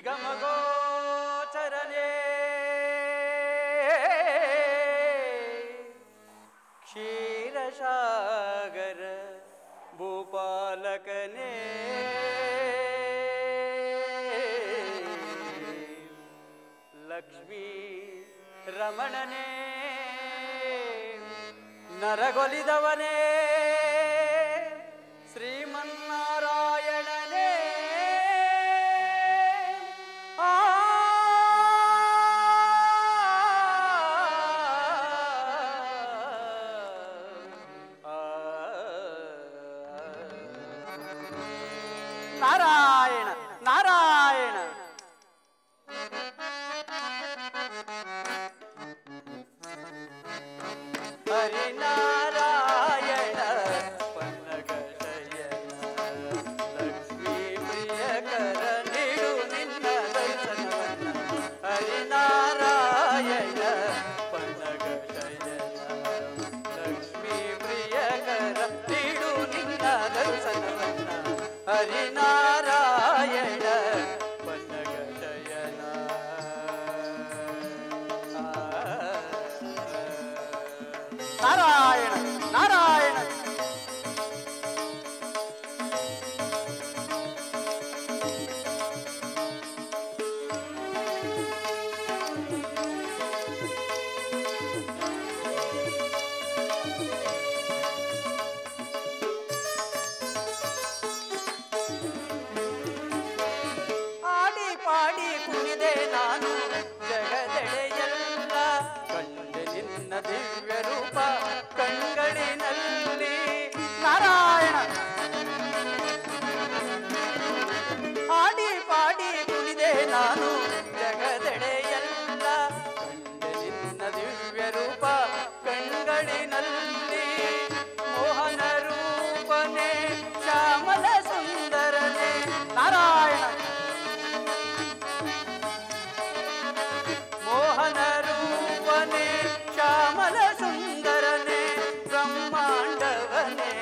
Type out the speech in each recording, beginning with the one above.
ನಿಗಮಗೋಚರನೇ ಕ್ಷೀರಸಾಗರ ಭೂಪಾಲಕನೇ ಲಕ್ಷ್ಮೀ ರಮಣನೇ ನರಗೊಲಿದವನೇ ಶ್ರೀಮನ್ನಾರಾಯಣನೇ ನಾರಾಯಣ ನಾರಾಯಣ ಹರಿನಾರಾಯಣ ಪನ್ನಗ ಶಯನ ಲಕ್ಷ್ಮೀ ಪ್ರಿಯಕರ ನೀಡು ನಿನ್ನ ದರ್ಶನವನ್ನ ಹರಿನಾರಾಯಣ ಪನ್ನಗ ಶಯನ ಲಕ್ಷ್ಮೀ ಪ್ರಿಯಕರ ನೀಡು ನಿನ್ನ ದರ್ಶನವನ್ನ ಹರಿನಾರಾಯಣ ಪನ್ನಗ ಶಯನ ನಾರಾಯಣ ನಾರಾಯಣ ಆಡಿ ಪಾಡಿ ಕುಣಿದೆ ನಾನು ಜಗದೆಡೆಯೆಲ್ಲ ಕಂಡೆ ನಿನ್ನ ದಿವ್ಯ ರೂಪ ಕಣ್ಗಳಿನಲ್ಲಿ ನಾರಾಯಣ ಆಡಿ ಪಾಡಿ ಕುಣಿದೆ ನಾನು ಜಗದೆಡೆಯೆಲ್ಲ ಕಂಡೆ ನಿನ್ನ ದಿವ್ಯ ರೂಪ ಕಣ್ಗಳಿನಲ್ಲಿ ಮೋಹನ ರೂಪನೇ ಶ್ಯಾಮಲ ಸುಂದರನೇ ನಾರಾಯಣ ಮೋಹನ ರೂಪನೇ ಶ್ಯಾಮಲ ಸುಂದರನೇ ಬ್ರಹ್ಮಾಂಡವನೇ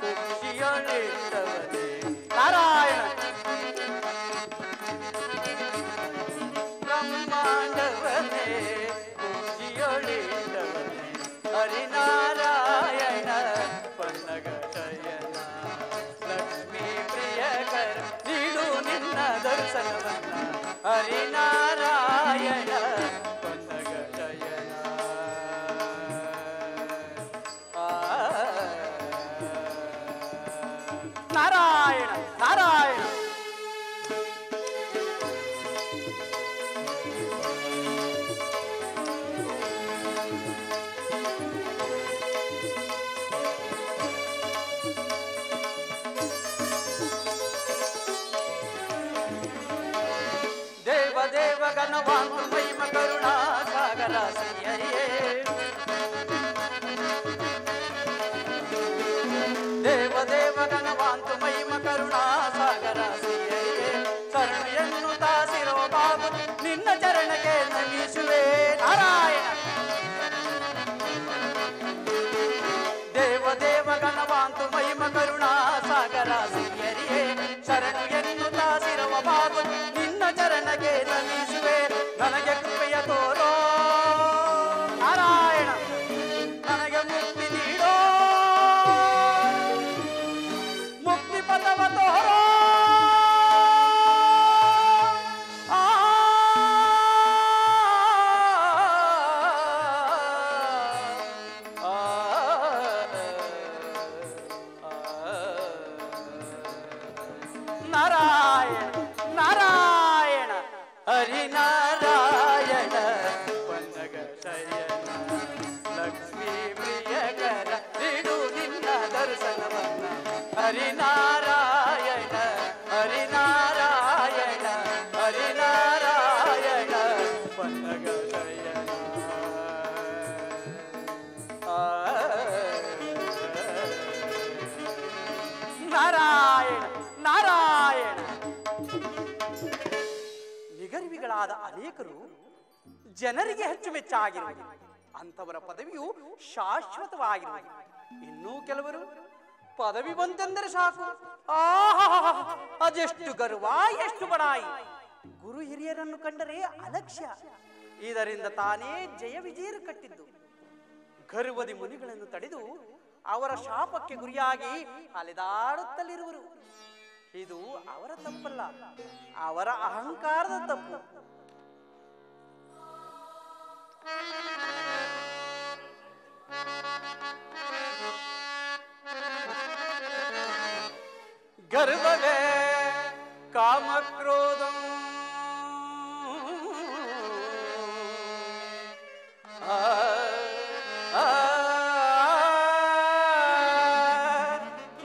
ಖುಷಿಯೊಳಿಟ್ಟವನೇ ನಾರಾಯಣ ಬ್ರಹ್ಮಾಂಡವನೇ ಖುಷಿಯೊಳಿಟ್ಟವನೇ ಹರಿನಾರಾಯಣ ಪನ್ನಗ ಶಯನ ಲಕ್ಷ್ಮೀ ಪ್ರಿಯಕರ ನೀಡು ನಿನ್ನ ದರ್ಶನವನ್ನ ಹರಿನಾರಾಯಣ ಪನ್ನಗ ಶಯನ ನಾರಾಯಣ ನಾರಾಯಣ ದೇವ ದೇವ ಗಣವಾಂತು ಮಹಿಮ ಕರುಣಾ ಸಾಗರ ಶ್ರೀಹರಿಯೇ ದೇವ ದೇವ ಗಣವಾಂತು ಮಹಿಮ ಕರುಣಾ ಸಾಗರ ಶ್ರೀಹರಿಯೇ ಶರಣು ಎನ್ನುತ್ತಾ ಸಿರೋ ಬಾಬು ನಿನ್ನ ಚರಣಕ್ಕೆ ನಮಿಸುವೆ ನಾರಾಯಣ ದೇವ ದೇವ ಗಣವಾಂತು ಮಹಿಮ ಕರುಣಾ ಸಾಗರ ಶ್ರೀಹರಿಯೇ ಶರಣು ಎನ್ನುತ್ತಾ ಸಿರುವ ಬಾಬು ನಿನ್ನ ಚರಣಕ್ಕೆ ನಮಿಸುವೆ ನನಗೆ ಕೃಪೆಯ ತೋರೋ ನಾರಾಯಣ ನನಗೆ ಮುಕ್ತಿ ನೀಡೋ ಮುಕ್ತಿ ಪದವ ತೋರೋ ನಾರಾಯಣ ನಾರಾಯಣ ಹರಿನಾರಾಯಣ ಪನ್ನಗ ಶಯನ ಲಕ್ಷ್ಮೀ ಪ್ರಿಯಕರ ನೀಡು ನಿನ್ನ ದರ್ಶನವನ್ನ ಹರಿನಾರಾಯಣ ಹರಿನಾರಾಯಣ ಹರಿನಾರಾಯಣ ಪನ್ನಗ ಶಯನ ನಾರಾಯಣ ನಾರಾಯಣ ನಿಗರ್ವಿಗಳಾದ ಅನೇಕರು ಜನರಿಗೆ ಹೆಚ್ಚು ಮೆಚ್ಚಾಗಿರುವುದು ಅಂಥವರ ಪದವಿಯು ಶಾಶ್ವತವಾಗಿರುವುದು. ಇನ್ನೂ ಕೆಲವರು ಪದವಿ ಬಂತೆಂದರೆ ಸಾಕು, ಆಹಾ ಅದೆಷ್ಟು ಗರ್ವ ಎಷ್ಟು ಬಡಾಯಿ, ಗುರು ಹಿರಿಯರನ್ನು ಕಂಡರೆ ಅಲಕ್ಷ್ಯ. ಇದರಿಂದ ತಾನೇ ಜಯ ವಿಜಯರು ಕಟ್ಟಿದ್ದು. ಗರ್ವದಿ ಮುನಿಗಳನ್ನು ತಡೆದು ಅವರ ಶಾಪಕ್ಕೆ ಗುರಿಯಾಗಿ ಅಲೆದಾಡುತ್ತಲಿರುವರು. ಇದು ಅವರ ತಪ್ಪಲ್ಲ, ಅವರ ಅಹಂಕಾರದ ತಪ್ಪು. ಗರ್ವವೇ ಕಾಮಕ್ರೋಧಂ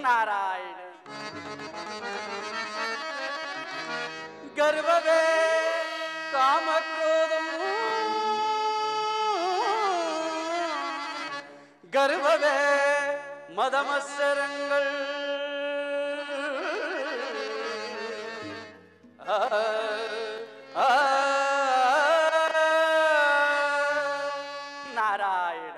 ನಾರಾಯಣ. ಗರ್ವವೇ ಕಾಮಕ್ರೋಧಂ ಗರ್ವವೇ மதமசரங்கள் நாராயண.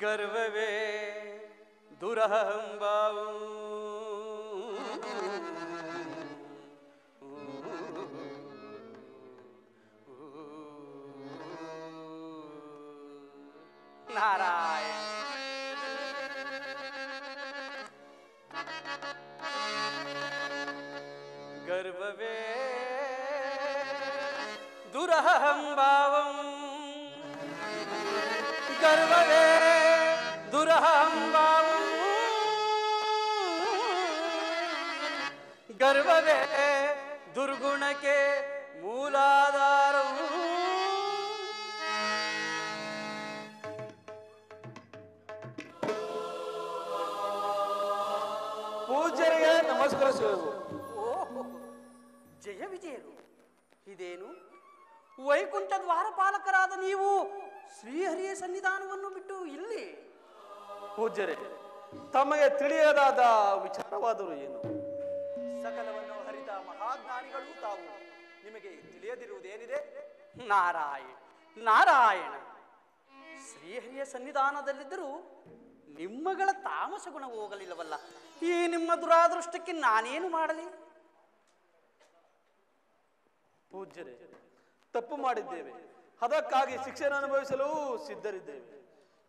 ಗರ್ವವೇ ದುರಹಂಭಾವಂ ನಾರಾಯಣ. ಗರ್ವವೇ ದುರಹಂಭಾವಂ ಗರ್ವವೇ ದುರಹಂಭಾವಂ ಗರ್ವವೇ ದುರ್ಗುಣಕ್ಕೆ ಮೂಲಾಧಾರವು. ಪೂಜ್ಯರಿಗೆ ನಮಸ್ಕರಿಸುವೆವು. ಓಹೋ, ಜಯ ವಿಜಯರು, ಇದೇನು ವೈಕುಂಠ ದ್ವಾರಪಾಲಕರಾದ ನೀವು ಶ್ರೀಹರಿಯ ಸನ್ನಿಧಾನವನ್ನು ಬಿಟ್ಟು ಇಲ್ಲಿ? ಪೂಜ್ಯರೇ, ತಮಗೆ ತಿಳಿಯದಾದ ವಿಚಾರವಾದರೂ ಏನು? ಸಕಲವನ್ನು ಹರಿತ ಮಹಾಜ್ಞಾನಿಗಳು ತಾವು, ನಿಮಗೆ ತಿಳಿಯದಿರುವುದೇನಿದೆ? ನಾರಾಯಣ ನಾರಾಯಣ. ಶ್ರೀಹರಿಯ ಸನ್ನಿಧಾನದಲ್ಲಿದ್ದರೂ ನಿಮ್ಮಗಳ ತಾಮಸ ಗುಣ ಹೋಗಲಿಲ್ಲವಲ್ಲ. ಈ ನಿಮ್ಮ ದುರಾದೃಷ್ಟಕ್ಕೆ ನಾನೇನು ಮಾಡಲಿ? ಪೂಜ್ಯರೇ, ತಪ್ಪು ಮಾಡಿದ್ದೇವೆ, ಅದಕ್ಕಾಗಿ ಶಿಕ್ಷೆಯನ್ನು ಅನುಭವಿಸಲು ಸಿದ್ಧರಿದ್ದೇವೆ.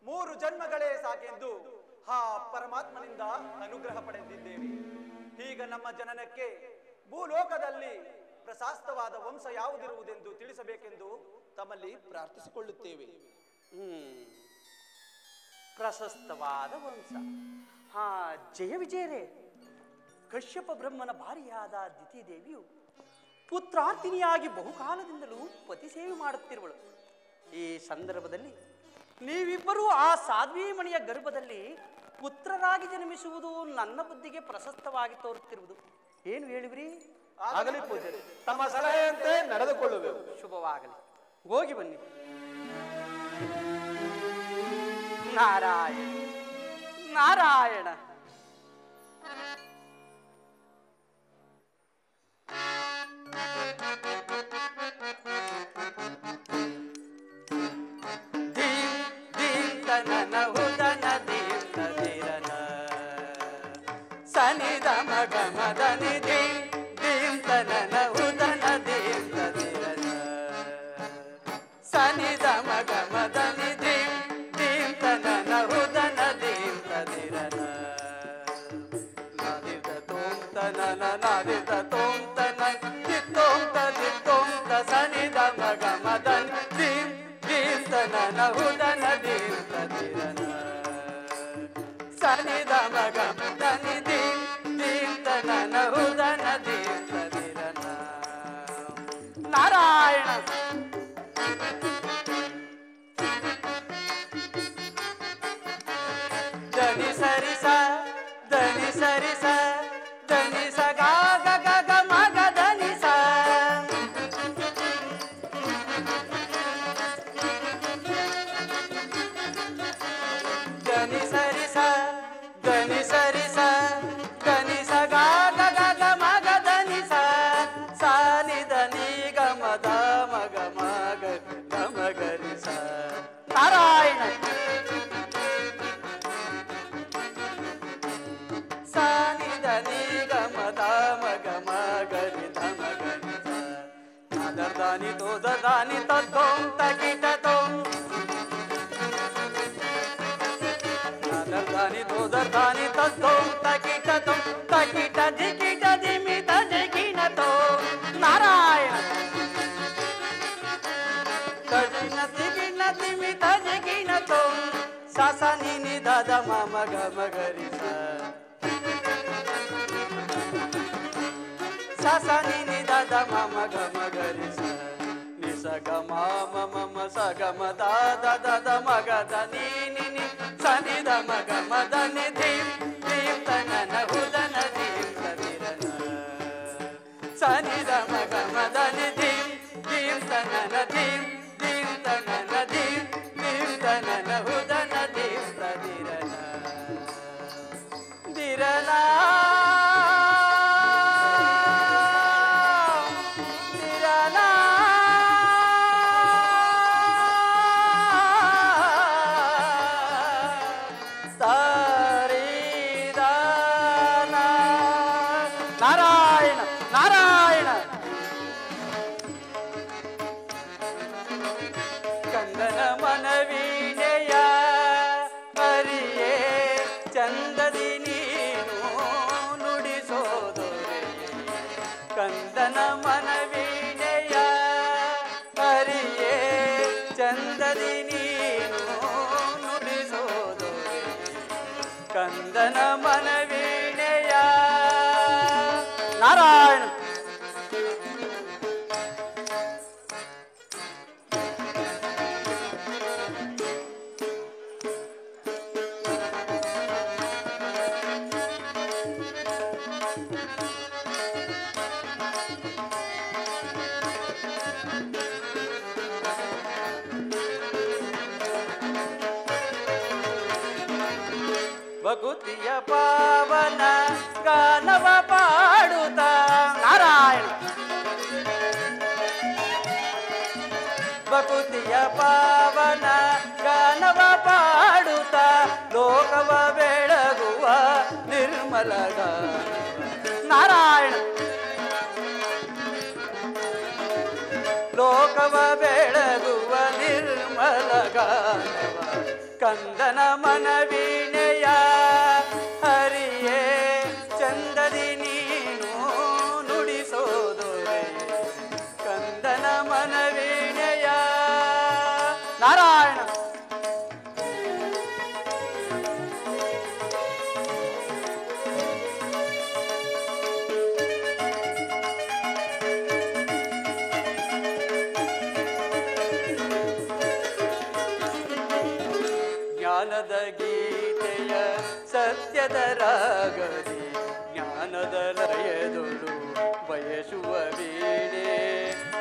3 ಜನ್ಮಗಳೇ ಸಾಕೆಂದು ಆ ಪರಮಾತ್ಮನಿಂದ ಅನುಗ್ರಹ ಪಡೆದಿದ್ದೇವೆ. ಈಗ ನಮ್ಮ ಜನನಕ್ಕೆ ಭೂಲೋಕದಲ್ಲಿ ಪ್ರಶಸ್ತವಾದ ವಂಶ ಯಾವುದಿರುವುದೆಂದು ತಿಳಿಸಬೇಕೆಂದು ತಮ್ಮಲ್ಲಿ ಪ್ರಾರ್ಥಿಸಿಕೊಳ್ಳುತ್ತೇವೆ. ಪ್ರಶಸ್ತವಾದ ವಂಶ. ಹಾ, ಜಯ ವಿಜಯರೇ, ಕಶ್ಯಪ ಬ್ರಹ್ಮನ ಭಾರ್ಯಾದ ದಿತಿದೇವಿಯು ಪುತ್ರಾರ್ಥಿನಿಯಾಗಿ ಬಹುಕಾಲದಿಂದಲೂ ಪತಿ ಸೇವೆ ಮಾಡುತ್ತಿರುವಳು. ಈ ಸಂದರ್ಭದಲ್ಲಿ ನೀವಿಬ್ಬರೂ ಆ ಸಾಧ್ವೀಮಣಿಯ ಗರ್ಭದಲ್ಲಿ ಪುತ್ರರಾಗಿ ಜನ್ಮಿಸುವುದು ನನ್ನ ಬುದ್ಧಿಗೆ ಪ್ರಶಸ್ತವಾಗಿ ತೋರುತ್ತಿರುವುದು. ಏನು ಹೇಳಿದ್ರಿ? ಆಗಲಿ ಪೂಜ್ಯರೇ, ತಮ್ಮ ಸಲಹೆಯಂತೆ ನಡೆದುಕೊಳ್ಳುವೆವು. ಶುಭವಾಗಲಿ, ಹೋಗಿ ಬನ್ನಿ. ನಾರಾಯಣ ನಾರಾಯಣ. ಸನಿದ ಮಗ ಮದನಿ ದೀಂತನ ಉದನ ದೀಂತನ ಸನಿದ ಮಗ ಮದನಿ ದೀಂತನ ಉದನ ದೀಂತನ ನಾದಿದ ತೋಂತನ ನಾದಿದ ತೋಂತನ ದಿತ್ತೋಂತ ದಿತ್ತೋಂತ ಸನಿದ ಮಗ ಮದನಿ ದೀಂತನ ಉದನ ದೀಂತನ ಸನಿದ ಮಗ ಮದನಿ ದೀಂತನ ಉದನ ದೀಂತನ. ನಾರಾಯಣ. ಧನಿ ಸರಿಸ ಧನಿ ಸರಿಸ ಧನಿ ಸ ಗಾ ಗ ಗ ಗ ಮ ಗ ಧನಿ ಸ ಧನಿ ಸರಿಸ ಧನಿ ಸರಿಸ ಧನಿ ಸ ಗಾ ಗ ಗ ಗ ಮ ಗ ಧನಿ ಸ ಸ ನಿ ಧನಿ ಗ ಮ ದ ಮ ಗ ಮ ದಾನಿ ತೋದ ದಾನಿ ತೋಂ ತಕಿಟತೋಂ ದಾನಿ ತೋದ ದಾನಿ ತೋಂ ತಕಿಟತೋಂ ತಕಿಟ ದಿಕಿಟ ದಿಮಿತ ದಿಗಿಣತೋ ನಾರಾಯಣ ತಜಿನ ದಿಗಿಣ ದಿಮಿತ ದಿಗಿಣತೋ ಸಾಸ ನಿನಿ ದಾದ ಮಮ ಗಮ ಗರಿಸ ಸಾಸ ನಿನಿ ದಾದ ಮಮ ಗಮ ಗರಿಸ ನಿಸ ಗಮ ಮಮ ಸ ಗಮ ದಾದ ದಾದ ಮಗ ದ ನಿ ನಿ ನಿ ಸನಿ ದ ಮಗ ಮದ ನಿ ಧೀಂ ಧೀಂ ತನನ ಹುದನ ಧೀಂ ತನಿರನ ಸನಿ ದ ಮಗ ಮದ ನಿ ಧೀಂ ಧೀಂ ತನನ ಧೀಂ ಧೀಂ ತನನ ಧೀಂ ಧೀಂ ತನನ ಹುದನ ಧೀಂ ತನಿರನ ದಿರನ ನಾರಾಯಣ ನಾರಾಯಣ ಕಂದನ ಮನವೀಣೆಯ ಹರಿಯೇ ಚಂದದಿ ನೀನು ನುಡಿಸೋದೊರೆ ಕಂದನ ಮನವೀಣೆಯ ಹರಿಯೇ ಚಂದದಿ ನೀನು ನುಡಿಸೋದೊರೆ ಕಂದನ ಮನವೀಣೆಯ ನಾರಾಯಣ ಭಕುತಿಯ ಪಾವನ ಗಾನವ ಪಾಡುತ್ತ ನಾರಾಯಣ ಭಕುತಿಯ ಪಾವನ ಗಾನವ ಪಾಡುತ್ತ ಲೋಕವ ಬೆಳಗುವ ನಿರ್ಮಲ ಗಾನ ನಾರಾಯಣ ಲೋಕವ ಬೆಳಗುವ ನಿರ್ಮಲ ಗಾನವ ಕಂದನ ಮನವೀಣೆಯ ಹರಿಯೇ ಚಂದದಿ ನೀನು ನುಡಿಸೋದೊರೆ ಕಂದನ ಮನವೀಣೆಯ ನಾರಾಯಣ ಜ್ಞಾನದ ಗೀತೆಯ ಸತ್ಯದ ರಾಗದಿ ಜ್ಞಾನದ ಲಯದೊಳು ಬಯಸುವ ವೀಣೆ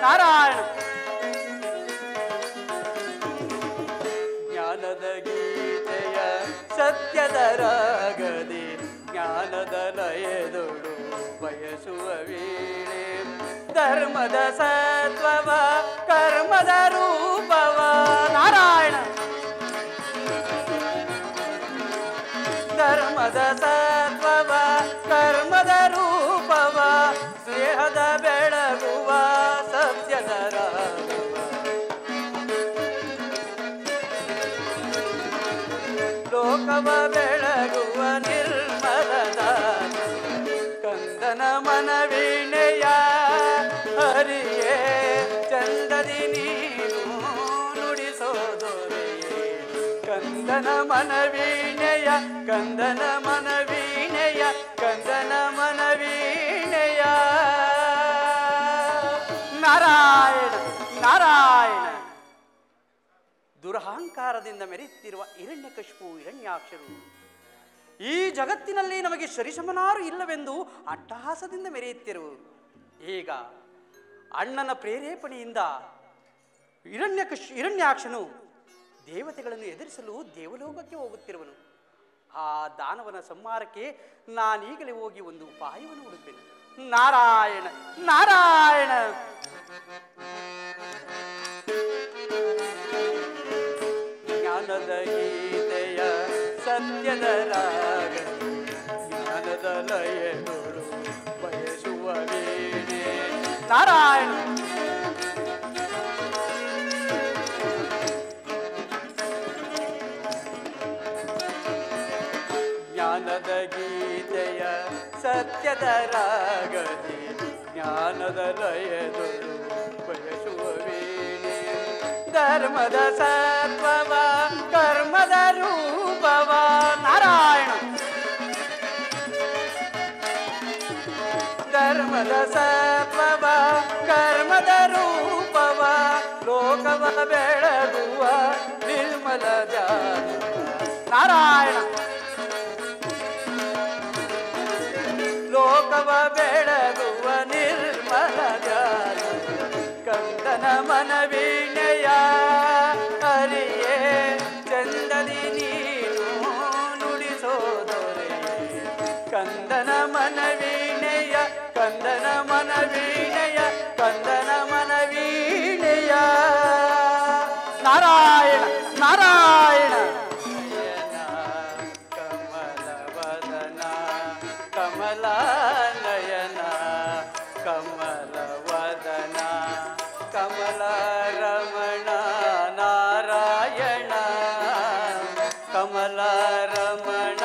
ನಾರಾಯಣ ಜ್ಞಾನದ ಗೀತೆಯ ಸತ್ಯದ ರಾಗದಿ ಜ್ಞಾನದ ಲಯದೊಳು ಬಯಸುವ ವೀಣೆ ಧರ್ಮದ ಸತ್ವವ ಕರ್ಮದ ರೂಪವ ನಾರಾಯಣ ಧರ್ಮದ ಸತ್ವವ ಕರ್ಮದ ರೂಪವ ಸ್ನೇಹದ ಬೆಳಗುವ ಸತ್ಯದ ರಾಗವ ಲೋಕವ ಬೆಳಗುವ ನಿರ್ಮಲದ ಕಂದನ ಮನವೀಣೆಯ ಹರಿಯೇ ಚಂದದಿ ನೀನು ನುಡಿಸೋದೊರೆ ಕಂದನ ಮನವೀಣೆಯ ಕಂದನ ಮನವೀಣೆಯ ಕಂದನ ಮನವೀಣೆಯ ನಾರಾಯಣ ನಾರಾಯಣ ದುರಹಂಕಾರದಿಂದ ಮೆರೆಯುತ್ತಿರುವ ಹಿರಣ್ಯಕಶಿಪು ಹಿರಣ್ಯಾಕ್ಷರು ಈ ಜಗತ್ತಿನಲ್ಲಿ ನಮಗೆ ಸರಿಸಮನಾರು ಇಲ್ಲವೆಂದು ಅಟ್ಟಹಾಸದಿಂದ ಮೆರೆಯುತ್ತಿರುವರು. ಈಗ ಅಣ್ಣನ ಪ್ರೇರೇಪಣೆಯಿಂದ ಹಿರಣ್ಯಾಕ್ಷನು ದೇವತೆಗಳನ್ನು ಎದುರಿಸಲು ದೇವಲೋಕಕ್ಕೆ ಹೋಗುತ್ತಿರುವನು. ಆ ದಾನವನ ಸಂಹಾರಕ್ಕೆ ನಾನೀಗಲೇ ಹೋಗಿ ಒಂದು ಉಪಾಯವನ್ನು ಹುಡುಕೇನೆ. ನಾರಾಯಣ ನಾರಾಯಣ. ಜ್ಞಾನದ ಗೀತೆಯ ಸತ್ಯದ ರಾಗ ಜ್ಞಾನದ ಲಯಗಳು ಬಯಸುವ ವೀಣೆ. ನಾರಾಯಣ ಜ್ಞಾನದ ಗೀತೆಯ ಸತ್ಯದ ರಾಗದಿ ಜ್ಞಾನದ ಲಯದೊಳು ಬಯಸುವ ವೀಣೆ ಧರ್ಮದ ಸತ್ವವ ಕರ್ಮದ ರೂಪವ ನಾರಾಯಣ ಧರ್ಮದ ಸತ್ವವ ಕರ್ಮದ ರೂಪವ ಲೋಕವ ಬೆಳಗುವ ನಿರ್ಮಲ ಜಾನ ನಾರಾಯಣ ಲೋಕವ ಬೆಳಗುವ ನಿರ್ಮಲ ಜಾನ ಕಂದನ ಮನವೀಣೆಯ ಹರಿಯೇ ಚಂದದಿ ನೀನು ನುಡಿಸೋದೊರೆ ಕಂದನ ಮನವೀಣೆಯ ಕಂದನ ಮನವೀಣೆಯ ಕಂದನ ಮನವೀಣೆಯ ನಾರಾಯಣ ನಾರಾಯಣ ಕಮಲವದನ ಕಮಲ ನಯನ ಕಮಲವದನ ಕಮಲ ರಮಣ ನಾರಾಯಣ ಕಮಲ ರಮಣ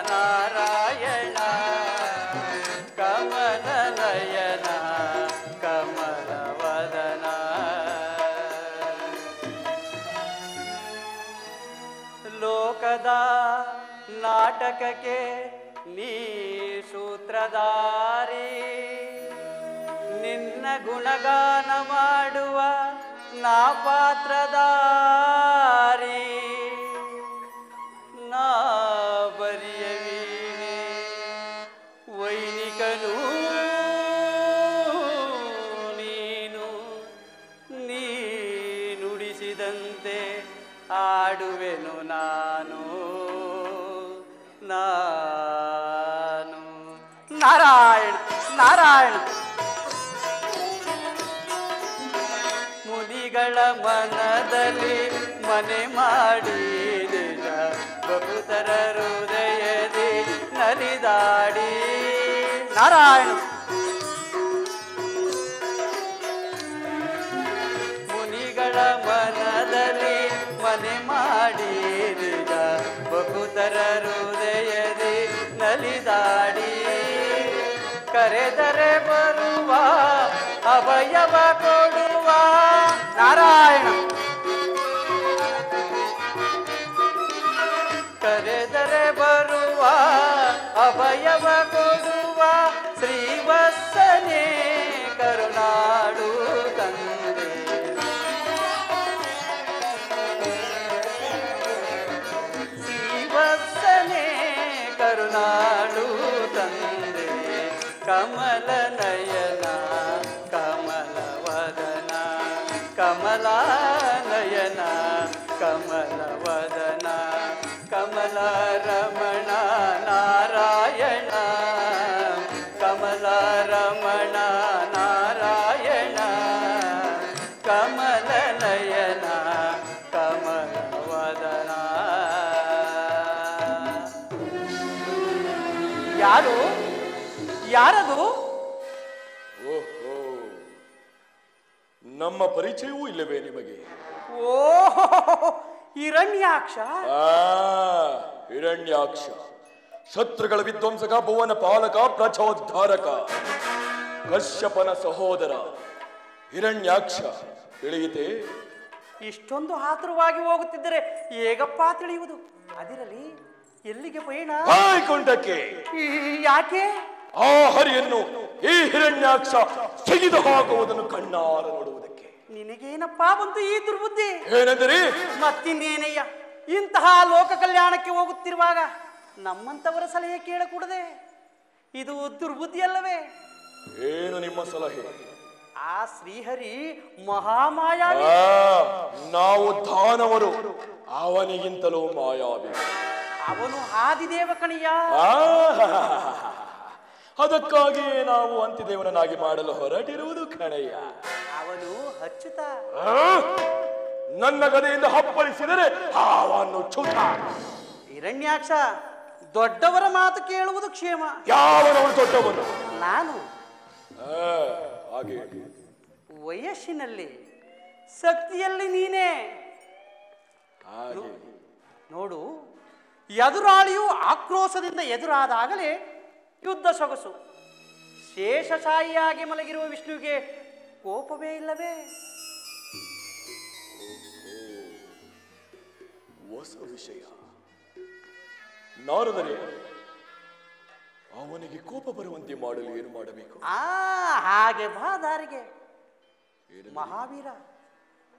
ನಾರಾಯಣ ಕಮಲ ನಯನ ಕಮಲವದನ ಲೋಕದ ನಾಟಕಕ್ಕೆ ನೀ ಸೂತ್ರಧಾರಿ ನಿನ್ನ ಗುಣಗಾನ ಮಾಡುವ ನಾ ಪಾತ್ರಧಾರಿ ನಾ ಬರಿಯ ವೀಣೆ ವೈನಿಕನು ನೀನು ನೀ ನುಡಿಸಿದಂತೆ ಆಡುವೆನು ನಾನು ನಾನು ನಾರಾಯಣ ನಾರಾಯಣ ಮುನಿಗಳ ಮನದಲ್ಲಿ ಮನೆ ಮಾಡಿ ನಿಜ ಬಹುತರ ಹೃದಯದಿ ನಲಿದಾಡಿ ನಾರಾಯಣ ಮುನಿಗಳ ಮನದಲ್ಲಿ ಮನೆ ಮಾಡಿ ನಿಜ ಬಹುತರ ಹೃದಯದಿ ನಲಿದಾಡಿ ಕರೆದರೆ ಬರುವ ಅಭಯವ ಕೊಡುವ ನಾರಾಯಣ ಕರೆದರೆ ಬರುವ ಅಭಯವ ಕೊಡುವ ಶ್ರೀವತ್ಸನೇ ಕರುನಾಡು ತಂದೆ ಶ್ರೀವತ್ಸನೇ ಕರುನಾಡು ತಂದೆ ಕಮಲ ನಯನ ಕಮಲವದನ ಕಮಲ ನಯನ ಕಮಲವದನ ಕಮಲ ರಮಣ ನಾರಾಯಣ ಕಮಲ ರಮಣ ನಾರಾಯಣ ಕಮಲ ನಯನ ಕಮಲವದನ ಯಾರು ಯಾರದು ಓಹೋ ನಮ್ಮ ಪರಿಚಯವೂ ಇಲ್ಲವೇ ನಿಮಗೆ ಓ ಹಿರಣ್ಯಾಕ್ಷ ಹಿರಣ್ಯಾಕ್ಷ ಶತ್ರುಗಳ ವಿಧ್ವಂಸಕ ಭುವನ ಪಾಲಕ ಪ್ರಚೋದ್ಧಾರಕ ಕಶ್ಯಪನ ಸಹೋದರ ಹಿರಣ್ಯಾಕ್ಷ ತಿಳಿಯಿತೆ ಇಷ್ಟೊಂದು ಆತುರವಾಗಿ ಹೋಗುತ್ತಿದ್ದರೆ ಹೇಗಪ್ಪ ತಿಳಿಯುವುದು ಅದಿರಲಿ ಎಲ್ಲಿಗೆ ಪಯಣ ವೈಕುಂಠಕ್ಕೆ ಯಾಕೆ ಆ ಹರಿಯನ್ನು ಈ ಹಿರಣ್ಯಾಕ್ಷ ತೆಗೆದು ಹಾಕುವುದನ್ನು ಕಣ್ಣಾರ ನೋಡುವುದಕ್ಕೆ ನಿನಗೇನಪ್ಪ ಬಂತು ಈ ದುರ್ಬುದ್ಧಿ ಏನೆಂದರೆ ಮತ್ತಿನ್ನೇನಯ್ಯ ಇಂತಹ ಲೋಕ ಕಲ್ಯಾಣಕ್ಕೆ ಹೋಗುತ್ತಿರುವಾಗ ನಮ್ಮಂತವರ ಸಲಹೆ ಕೇಳಕೂಡದೆ ಇದು ದುರ್ಬುದ್ಧಿ ಅಲ್ಲವೇ ಏನು ನಿಮ್ಮ ಸಲಹೆ ಆ ಶ್ರೀಹರಿ ಮಹಾಮಾಯಾವಿ ನಾವು ದಾನವರು ಅವನಿಗಿಂತಲೂ ಮಾಯಾವಿ ಅವನು ಆದಿದೇವ ಕಣಿಯ ಅದಕ್ಕಾಗಿಯೇ ನಾವು ಅಂತ್ಯದೇವನನ್ನಾಗಿ ಮಾಡಲು ಹೊರಟಿರುವುದು ಕಣಯ್ಯ ಅವನು ಅಚ್ಚುತ ನನ್ನ ಗದೆಯಿಂದ ಹಪ್ಪಳಿಸಿದರೆ ಹಾವನ್ನು ಚೂಟ ಹಿರಣ್ಯಾಕ್ಷ ದೊಡ್ಡವರ ಮಾತು ಕೇಳುವುದು ಕ್ಷೇಮ ಯಾವನವನು ದೊಡ್ಡವನು ನಾನು ಹಾಗೆ ವಯಸ್ಸಿನಲ್ಲಿ ಶಕ್ತಿಯಲ್ಲಿ ನೀನೇ ಹಾಗೆ ನೋಡು ಎದುರಾಳಿಯು ಆಕ್ರೋಶದಿಂದ ಎದುರಾದಾಗಲೇ ಯುದ್ಧ ಸೊಗಸು. ಶೇಷಶಾಹಿಯಾಗಿ ಮಲಗಿರುವ ವಿಷ್ಣುವಿಗೆ ಕೋಪವೇ ಇಲ್ಲವೇ? ಹೊಸ ವಿಷಯ. ನಾರದರೆ, ಅವನಿಗೆ ಕೋಪ ಬರುವಂತೆ ಮಾಡಲು ಏನು ಮಾಡಬೇಕು? ಹಾಗೆ ಬಾ ದಾರಿಗೆ. ಮಹಾವೀರ,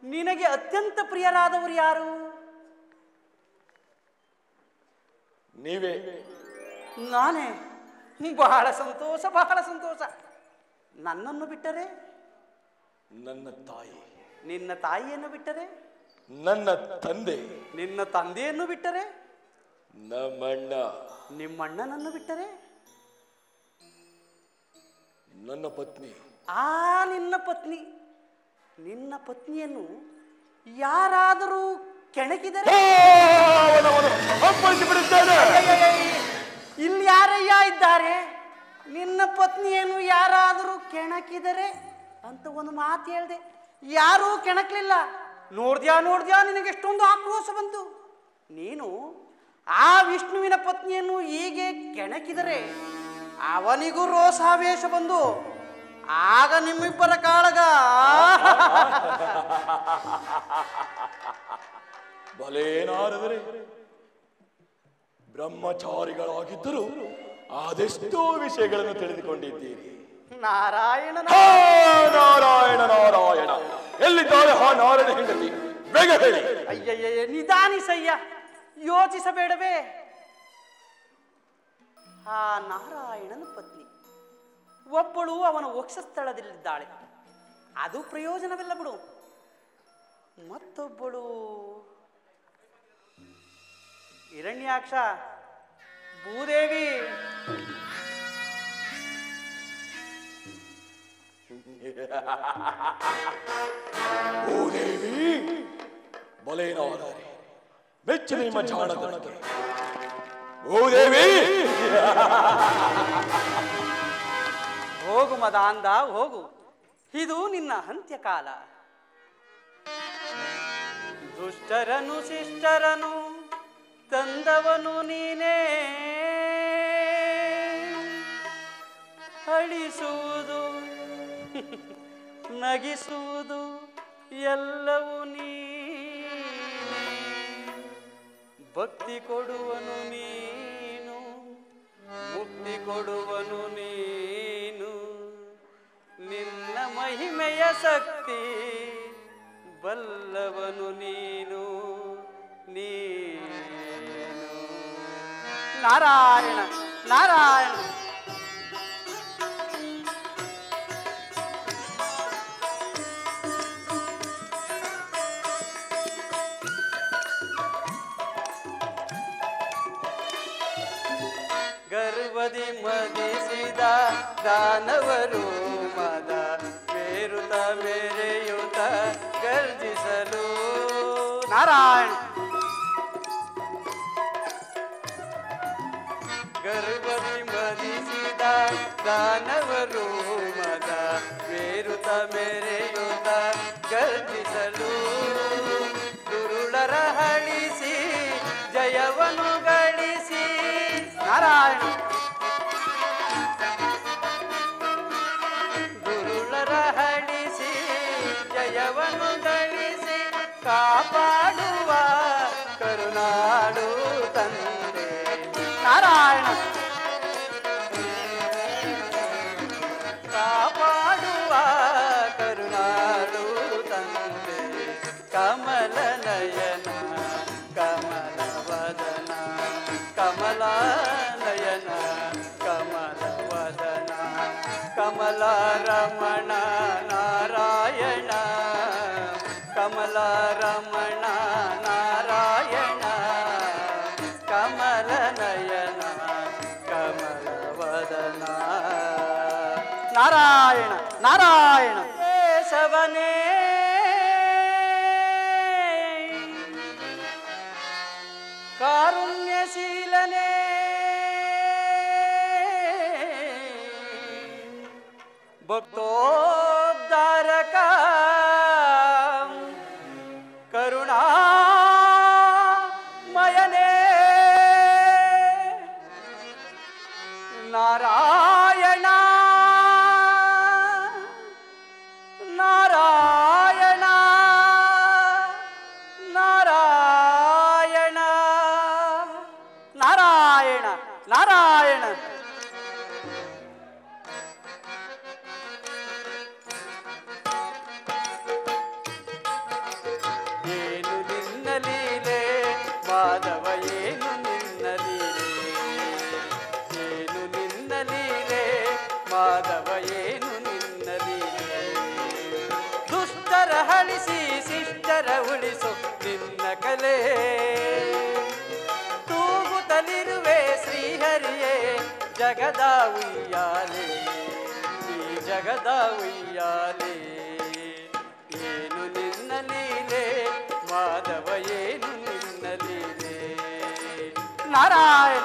ನಿನಗೆ ಅತ್ಯಂತ ಪ್ರಿಯರಾದವರು ಯಾರು? ನೀವೇ. ನಾನೇ? ಬಹಳ ಸಂತೋಷ, ಬಹಳ ಸಂತೋಷ. ನನ್ನನ್ನು ಬಿಟ್ಟರೆ? ನನ್ನ ತಾಯಿ. ನಿನ್ನ ತಾಯಿಯನ್ನು ಬಿಟ್ಟರೆ? ನನ್ನ ತಂದೆ. ನಿನ್ನ ತಂದೆಯನ್ನು ಬಿಟ್ಟರೆ? ನಮ್ಮಣ್ಣ. ನಿಮ್ಮಣ್ಣನನ್ನು ಬಿಟ್ಟರೆ? ನನ್ನ ಪತ್ನಿ. ನಿನ್ನ ಪತ್ನಿ. ನಿನ್ನ ಪತ್ನಿಯನ್ನು ಯಾರಾದರೂ ಕೆಣಕಿದರೆ? ಇಲ್ಲಿ ಯಾರಯ್ಯ ಇದ್ದಾರೆ? ನಿನ್ನ ಪತ್ನಿಯನ್ನು ಯಾರಾದರೂ ಕೆಣಕಿದರೆ ಅಂತ ಒಂದು ಮಾತು ಹೇಳ್ದೆ. ಯಾರೂ ಕೆಣಕಲಿಲ್ಲ. ನೋಡ್ದ್ಯಾ ನಿನಗೆ ಎಷ್ಟೊಂದು ಆಕ್ರೋಶ ಬಂತು. ನೀನು ಆ ವಿಷ್ಣುವಿನ ಪತ್ನಿಯನ್ನು ಹೀಗೆ ಕೆಣಕಿದರೆ ಅವನಿಗೂ ರೋಷಾವೇಶ ಬಂದು ಆಗ ನಿಮ್ಮಿಬ್ಬರ ಕಾಳಗ. ಬಲೇನಾದರೆ ಬ್ರಹ್ಮಚಾರಿಗಳಾಗಿದ್ದರೂ ಅದೆಷ್ಟೋ ವಿಷಯಗಳನ್ನು ತಿಳಿದುಕೊಂಡಿದ್ದೀರಿ. ನಾರಾಯಣ ನಾರಾಯಣ ನಾರಾಯಣ. ಎಲ್ಲಿದ್ದಾರೆ ಆ ನಾರಾಯಣ ಹೆಂಡತಿ? ಬೇಗ ಹೇಳಿ. ಅಯ್ಯಯ್ಯ, ನಿಧಾನಿಸಯ್ಯ, ಯೋಚಿಸಬೇಡವೇ? ಆ ನಾರಾಯಣನ ಪತ್ನಿ ಒಬ್ಬಳು ಅವನ ವಕ್ಷಸ್ಥಳದಲ್ಲಿದ್ದಾಳೆ. ಅದು ಪ್ರಯೋಜನವಿಲ್ಲ ಬಿಡು. ಮತ್ತೊಬ್ಬಳು ಹಿರಣ್ಯಾಕ್ಷ, ಭೂದೇವಿ. ಭೂದೇವಿ ಬಲೇನಾದರೆ ಮೆಚ್ಚಿದ ನಿಮ್ಮ ಜಾಣತನಕ್ಕೆ. ಭೂದೇವಿ, ಹೋಗು ಮದಾಂಧ, ಹೋಗು. ಇದು ನಿನ್ನ ಅಂತ್ಯಕಾಲ. ದುಷ್ಟರನು ಶಿಷ್ಟರನು ತಂದವನು ನೀನೇ. ಅಳಿಸುವುದು ನಗಿಸುವುದು ಎಲ್ಲವೂ ನೀನೇ. ಭಕ್ತಿ ಕೊಡುವನು ನೀನು, ಮುಕ್ತಿ ಕೊಡುವನು ನೀನು. ನಿನ್ನ ಮಹಿಮೆಯ ಶಕ್ತಿ ಬಲ್ಲವನು ನೀನು. ನಾರಾಯಣ ನಾರಾಯಣ. ಗರ್ವದಿ ಮದಿಸಿದ ದಾನವರು ಮದ ಮೇರುತ ಮೇರೆಯುತ ಗರ್ಜಿಸಲು. ನಾರಾಯಣ. ಗರ್ವದಿ ಮದಿಸಿದ ದಾನವರು ಮದ ಮೇರುತ ಮೇರೆಯುತ ಗರ್ಜಿಸಲು. ದುರುಳರ ಹಳಿಸಿ ಜಯವನ್ನು ಗಳಿಸಿ. ನಾರಾಯಣ. ದುರುಳರ ಹಳಿಸಿ ಜಯವನ್ನು ಗಳಿಸಿ ಕಾಪಾಡುವ ಕರುನಾಡು ತಂದೆ. ನಾರಾಯಣ. ಕಾಪಾಡುವ ಕರುನಾಡು ತಂದೆ. ಕಮಲ ನಯನ ಕಮಲ ವದನ, ಕಮಲ ನಯನ ಕಮಲ ವದನ, ಕಮಲ ರಮಣ ನಾರಾಯಣ, ಕಮಲ ರಮಣ ನಾರಾಯಣ, ಕಮಲ ನಯನ ಕಮಲ ವದನ. ನಾರಾಯಣ ನಾರಾಯಣ. ಕೇಶವನೇ ಕಾರುಣ್ಯಶೀಲನೇ, ಭಕ್ತೋದ್ಧಾರಕ ಕರುಣಾಮಯನೇ. ಮಾಧವ ಏನು ನಿನ್ನ ಲೀಲೆ, ಏನು ನಿನ್ನ ಲೀಲೆ ಮಾಧವ ಏನು ನಿನ್ನ ಲೀಲೆ. ದುಷ್ಟರ ಹಳಿಸಿ ಶಿಷ್ಟರ ಉಳಿಸು ನಿನ್ನ ಕಲೆ, ತೂಗುತ್ತಲಿರುವೆ ಶ್ರೀಹರಿಯೇ ಜಗದ ಉಯ್ಯಾಲೆ, ಈ ಜಗದ ಉಯ್ಯಾಲೆ. ಏನು ನಿನ್ನ ಲೀಲೆ ಮಾಧವ ಏನು ನಿನ್ನ ಲೀಲೆ. ನಾರಾಯಣ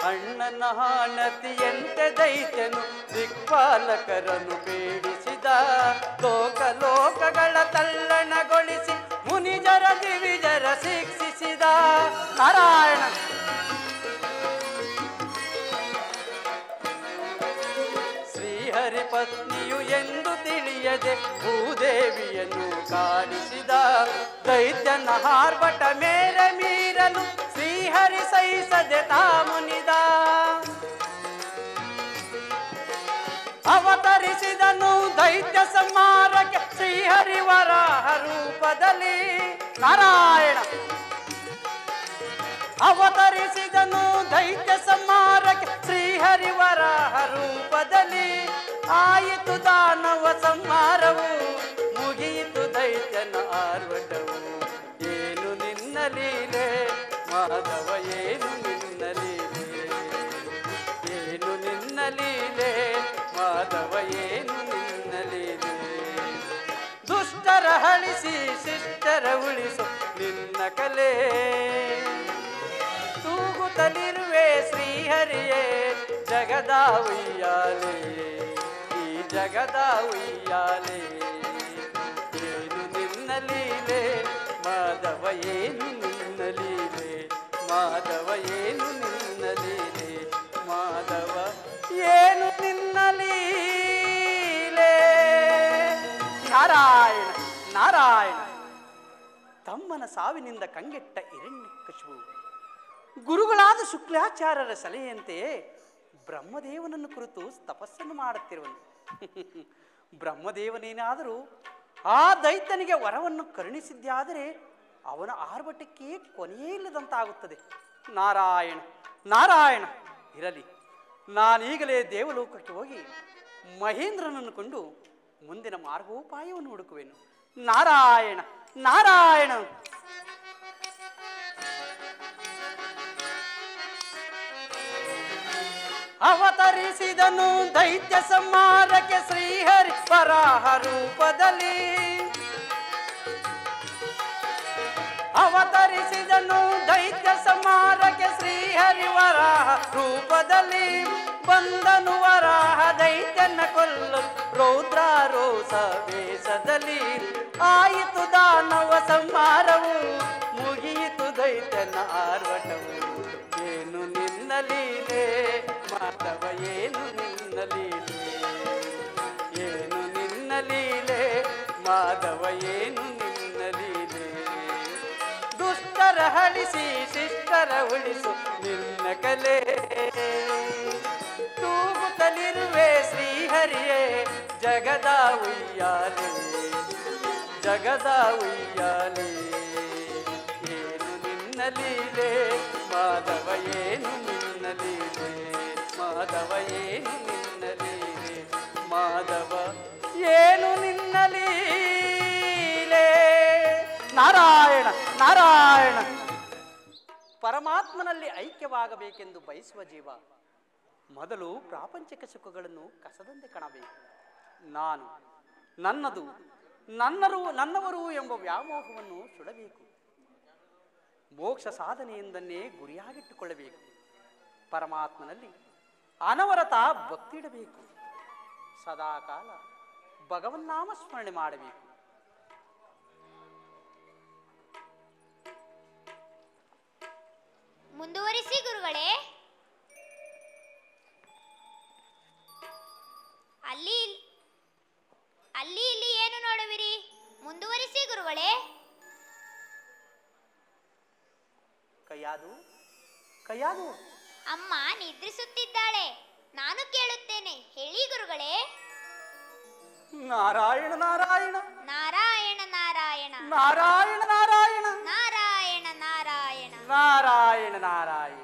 ಅಣ್ಣನ ಹಾನತಿಯಂತೆ ದೈತ್ಯನು ದಿಕ್ಪಾಲಕರನ್ನು ಪೀಡಿಸಿದ, ಲೋಕ ಲೋಕಗಳ ತಲ್ಲಣಗೊಳಿಸಿ ಮುನಿಜರ ದಿವಿಜರ ಶಿಕ್ಷಿಸಿದ. ನಾರಾಯಣ ಶ್ರೀಹರಿ ಪತ್ನಿಯು ಎಂದು ತಿಳಿಯದೆ ಭೂದೇವಿಯನ್ನು ಕಾಡಿಸಿದ, ದೈತ್ಯನ ಹಾರ್ಭಟ ಮೇರೆ ಮೀರಲು ಶ್ರೀಹರಿ ಸಹಿಸದೆ ತಾಮುನಿದ. ಅವತರಿಸಿದನು ದೈತ್ಯ ಸಂಹಾರಕ್ಕೆ ಶ್ರೀಹರಿ ವರಾಹ ರೂಪದಲ್ಲಿ. ನಾರಾಯಣ ಅವತರಿಸಿದನು ದೈತ್ಯ ಸಂಹಾರಕ್ಕೆ ಶ್ರೀಹರಿ ವರಾಹ ರೂಪದಲ್ಲಿ. ಆಯಿತು ದಾನವ ಸಂಹಾರವು, ಮುಗಿಯಿತು ದೈತ್ಯನ ಆರ್ಭಟವು. ಏನು ನಿನ್ನ ಲೀಲೆ ಮಾಧವ ಏನು ನಿನ್ನ ಲೀಲೆ, ಏನು ನಿನ್ನ ಲೀಲೆ ಮಾಧವ ಏನು ನಿನ್ನ ಲೀಲೆ. ದುಷ್ಟರ ಹಳಿಸಿ ಶಿಷ್ಟರ ಉಳಿಸು ನಿನ್ನ ಕಲೆ, ತೂಗುತ್ತಲಿರುವೆ ಶ್ರೀಹರಿಯೇ ಜಗದ ಉಯ್ಯಾಲೆ, ಈ ಜಗದ ಉಯ್ಯಾಲೆ. ಏನು ನಿನ್ನ ಲೀಲೆ ಮಾಧವ ಏನು ನಿನ್ನ ಲೀಲೆ, ಮಾಧವ ಏನು ನಿನ್ನ ಲೀಲೆ, ಮಾಧವ ಏನು ನಿನ್ನ ಲೀಲೆ. ನಾರಾಯಣ ನಾರಾಯಣ. ತಮ್ಮನ ಸಾವಿನಿಂದ ಕಂಗೆಟ್ಟ ಹಿರಣ್ಯಕಶಿಪು ಗುರುಗಳಾದ ಶುಕ್ಲಾಚಾರ್ಯರ ಸಲಹೆಯಂತೆಯೇ ಬ್ರಹ್ಮದೇವನನ್ನು ಕುರಿತು ತಪಸ್ಸನ್ನು ಮಾಡುತ್ತಿರುವನು. ಬ್ರಹ್ಮದೇವನೇನಾದರೂ ಆ ದೈತ್ಯನಿಗೆ ವರವನ್ನು ಕರುಣಿಸಿದ್ದಾದರೆ ಅವನ ಆರ್ಭಟಕ್ಕೆ ಕೊನೆಯೇ ಇಲ್ಲದಂತಾಗುತ್ತದೆ. ನಾರಾಯಣ ನಾರಾಯಣ. ಇರಲಿ, ನಾನೀಗಲೇ ದೇವಲೋಕಕ್ಕೆ ಹೋಗಿ ಮಹೇಂದ್ರನನ್ನು ಕೊಂಡು ಮುಂದಿನ ಮಾರ್ಗೋಪಾಯವನ್ನು ಹುಡುಕುವೆನು. ನಾರಾಯಣ ನಾರಾಯಣ. ಅವತರಿಸಿದನು ದೈತ್ಯ ಸಂಹಾರಕ್ಕೆ ಶ್ರೀಹರಿ ವರಾಹ ರೂಪದಲ್ಲಿ. ಅವತರಿಸಿದನು ದೈತ್ಯ ಸಂಹಾರಕ್ಕೆ ಶ್ರೀಹರಿ ವರಾಹ ರೂಪದಲ್ಲಿ. ಬಂದನು ವರಾಹ ದೈತ್ಯನ ಕೊಲ್ಲು ರೌದ್ರಾರೋಸ ವೇಷದಲ್ಲಿ. ಆಯಿತು ದಾನವ ಸಂಹಾರವು, ಮುಗಿಯಿತು ದೈತ್ಯನ ಆರ್ಭಟವು. ಏನು ನಿನ್ನ ಲೀಲೆ ಮಾಧವ ಏನು ನಿನ್ನ ಲೀಲೆ, ಏನು ನಿನ್ನ ಲೀಲೆ ಮಾಧವ ಏನು ನಿನ್ನ ಲೀಲೆ. ದುಷ್ಟರ ಹಳಿಸಿ ಶಿಷ್ಟರ ಉಳಿಸು ನಿನ್ನ ಕಲೆ, ತೂಗುತ್ತಲಿರುವೆ ಶ್ರೀಹರಿಯೇ ಜಗದ ಉಯ್ಯಾಲೆ, ಜಗದ ಉಯ್ಯಾಲೆ. ಏನು ನಿನ್ನ ಲೀಲೆ ಮಾಧವ ಏನು ನಿನ್ನ ಲೀಲೆ, ಮಾಧವ ಏನು ನಿನ್ನ ಲೀಲೆ, ಮಾಧವ ಏನು ನಿನ್ನ ಲೀಲೆ. ನಾರಾಯಣ ನಾರಾಯಣ. ಪರಮಾತ್ಮನಲ್ಲಿ ಐಕ್ಯವಾಗಬೇಕೆಂದು ಬಯಸುವ ಜೀವ ಮೊದಲು ಪ್ರಾಪಂಚಿಕ ಸುಖಗಳನ್ನು ಕಸದಂತೆ ಕಾಣಬೇಕು. ನಾನು ನನ್ನದು ನನ್ನವರು ಎಂಬ ವ್ಯಾಮೋಹವನ್ನು ಸುಡಬೇಕು. ಮೋಕ್ಷ ಸಾಧನೆಯಿಂದನ್ನೇ ಗುರಿಯಾಗಿಟ್ಟುಕೊಳ್ಳಬೇಕು. ಪರಮಾತ್ಮನಲ್ಲಿ ಅನವರತ ಭಕ್ತಿ ಇಡಬೇಕು. ಸದಾಕಾಲ ಭಗವನ್ನಾಮ ಸ್ಮರಣೆ ಮಾಡಬೇಕು. ಮುಂದುವರಿಸಿ ಗುರುಗಳೇ. ಅಲ್ಲಿ ಇಲ್ಲಿ ಏನು ನೋಡುವಿರಿ? ಮುಂದುವರಿಸಿ ಗುರುಗಳೇ. ಕೈಯಾದು ಕೈಯಾದು ಅಮ್ಮ ನಿದ್ರಿಸುತ್ತಿದ್ದಾಳೆ. ನಾನು ಕೇಳುತ್ತೇನೆ. ಹೇಳಿ ಗುರುಗಳೇ. ನಾರಾಯಣ ನಾರಾಯಣ ನಾರಾಯಣ ನಾರಾಯಣ ನಾರಾಯಣ ನಾರಾಯಣ ನಾರಾಯಣ ನಾರಾಯಣ. ನಾರಾಯಣ ನಾರಾಯಣ.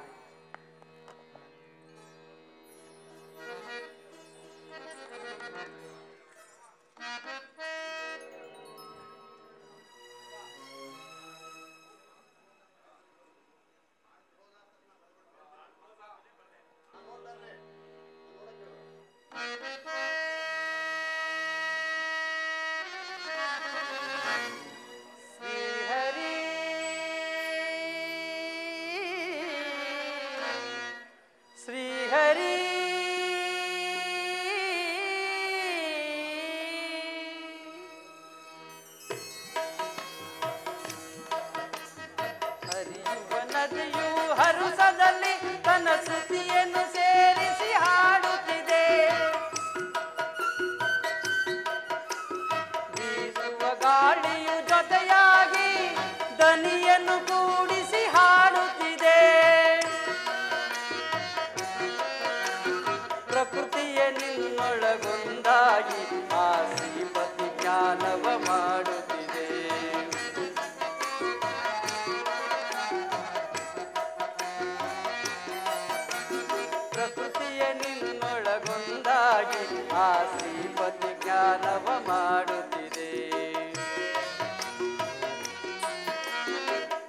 ಶ್ರೀಹರಿ ಹರಿಯುವ ನದಿಯು ಹರುಸದಲ್ಲಿ ತನ್ನ ಸ್ತುತಿಯನ್ನು ಸೇರಿಸಿ ಹಾಡುತ್ತಿದೆ. ಬೀಸುವ ಗಾಳಿಯು ಜೊತೆಯಾಗಿ ದನಿಯನ್ನು ಕೂಡಿಸಿ ಹಾಡುತ್ತಿದೆ. ಪ್ರಕೃತಿಯ ನಿನ್ನೊಳಗೊಂದಾಗಿ ಆ ಶ್ರೀಪತಿ ಜ್ಞಾನವ ಮಾಡುತ್ತಿದೆ. ಪ್ರಕೃತಿಯ ನಿನ್ನೊಳಗೊಂದಾಗಿ ಆ ಶ್ರೀಪತಿ ಜ್ಞಾನವ ಮಾಡುತ್ತಿದೆ.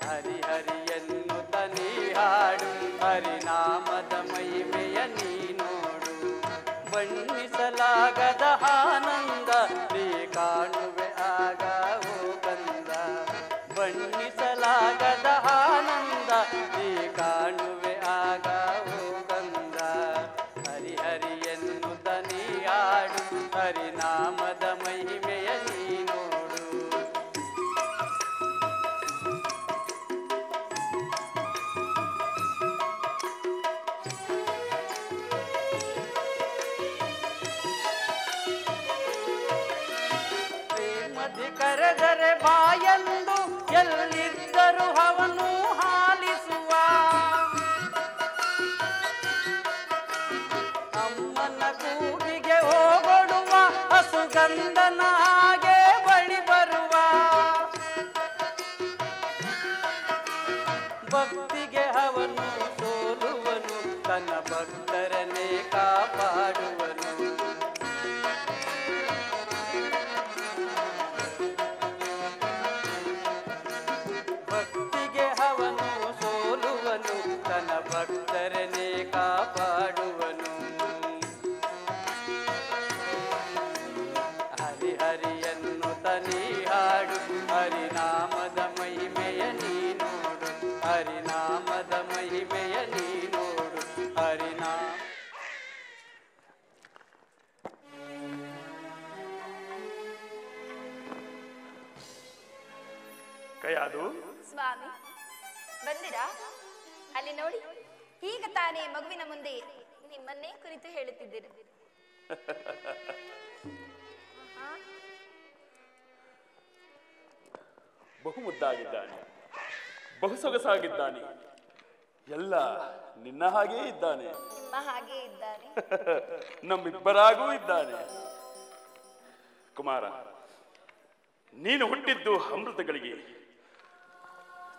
ಹರಿಹರಿಯನ್ನು ತನಿ ಹಾಡು, ಹರಿನಾಮದ ಮಹಿಮೆಯ ನೀನೋಡು. ಬಣ್ಣಿಸಲಾಗದ ಆನಂದ ನೀ ಕಾಣುವೆ ಆಗ ಓ ಕಂದ. ಬಣ್ಣಿಸಲಾಗದ ಆನಂದ ನೀ ಕಾಣುವೆ ಆಗ ಓ ಕಂದ. ಹರಿಹರಿಯನ್ನು ತನಿ ಹಾಡು, ಹರಿನಾಮದ ಮಹಿಮೆಯ ನೀನೋಡು. ಪ್ರೇಮದಿ ಕರೆದರೆ ಬಾಯಂದು ಎಲ್ಲಿದ್ದರೂ ಅವನು ಹಾಲಿಸುವ. ಅಮ್ಮನ ಕೂಗಿಗೆ ಹೋಗೊಡುವ ಹಸುಗಂಧನ ಹಾಗೆ ಬಳಿ ಬರುವ. ಭಕ್ತಿಗೆ ಅವನು ಸೋಲುವನು, ತನ್ನ ಭಕ್ತರನ್ನೇ ಕಾಪಾಡುವನು. ಭಕ್ತಿಗೆ ಅವನು ಸೋಲುವನು, ತನ್ನ ಭಕ್ತರನ್ನೇ ಕಾಪಾಡುವನು. ಹರಿಹರಿಯನ್ನು ತನಿ ಹಾಡು, ಹರಿನಾಮದ ಮಹಿಮೆಯ ನೀನೋಡು. ಹರಿನಾಮದ ಮಹಿಮೆಯ ನೀನೋಡು. ಹರಿನಾಮ ಕೈಯಾದು ಸ್ವಾಮಿ ಬಂದಿರಾ? ಅಲ್ಲಿ ನೋಡಿ, ಈಗ ತಾನೇ ಮಗುವಿನ ಮುಂದೆ ನಿಮ್ಮನ್ನೇ ಕುರಿತು ಹೇಳುತ್ತಿದ್ದೀರ. ಬಹು ಮುದ್ದಾಗಿದ್ದಾನೆ, ಬಹು ಸೊಗಸಾಗಿದ್ದಾನೆ. ಎಲ್ಲ ನಿನ್ನ ಹಾಗೇ ಇದ್ದಾನೆ. ನಿಮ್ಮ ಹಾಗೆ ಇದ್ದಾನೆ. ನಮ್ಮಿಬ್ಬರಾಗೂ ಇದ್ದಾನೆ. ಕುಮಾರ, ನೀನು ಹುಟ್ಟಿದ್ದು ಅಮೃತಗಳಿಗೆ.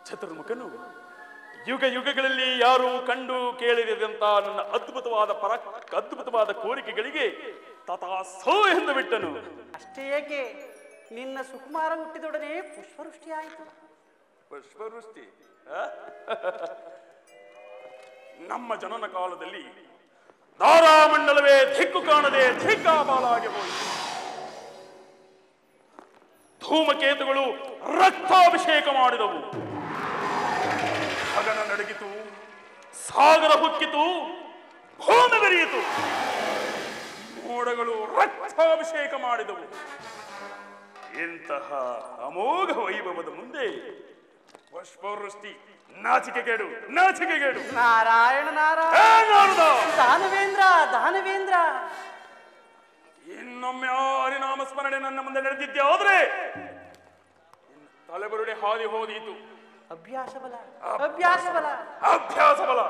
ಚತುರ್ಮುಖನು ಯುಗ ಯುಗಗಳಲ್ಲಿ ಯಾರು ಕಂಡು ಕೇಳಿರದಂತ ನನ್ನ ಅದ್ಭುತವಾದ ಕೋರಿಕೆಗಳಿಗೆ ತಥಾಸೋ ಎಂದು ಬಿಟ್ಟನು. ಅಷ್ಟೇ ಏಕೆ, ನಿನ್ನ ಸುಕುಮಾರ ಹುಟ್ಟಿದೊಡನೆ ಪುಷ್ಪವೃಷ್ಟಿ ಆಯಿತು. ಪುಷ್ಪವೃಷ್ಟಿ ನಮ್ಮ ಜನನ ಕಾಲದಲ್ಲಿ ಧಾರಾಮಂಡಲವೇ ದಿಕ್ಕು ಕಾಣದೆ ದಿಕ್ಕಾಪಾಲಾಗಿ ಹೋಯಿತು. ಧೂಮಕೇತುಗಳು ರಕ್ತಾಭಿಷೇಕ ಮಾಡಿದವು. ಗಗನ ನಡಗಿತು, ಸಾಗರ ಹುಕ್ಕಿತು, ಭೂಮಿ ಬೆರೆಯಿತು. ಮೋಡಗಳು ರಕ್ತಾಭಿಷೇಕ ಮಾಡಿದವು. ಇಂತಹ ಅಮೋಘ ವೈಭವದ ಮುಂದೆ ಪುಷ್ಪವೃಷ್ಟಿ ನಾಚಿಕೆಗೇಡು, ನಾಚಿಕೆಗೇಡು. ನಾರಾಯಣ ನಾರಾಯಣ. ದಾನವೇಂದ್ರ ದಾನವೇಂದ್ರ, ಇನ್ನೊಮ್ಮೆ ಹರಿನಾಮ ಸ್ಮರಣೆ ನನ್ನ ಮುಂದೆ ನಡೆದಿದ್ದೆ ಆದ್ರೆ ತಲೆಬುರುಡೆ ಹಾದಿ ಹೋದೀತು. ಅಭ್ಯಾಸ ಬಲ, ಅಭ್ಯಾಸ ಬಲ. ಅಭ್ಯಾಸ ಬಲ?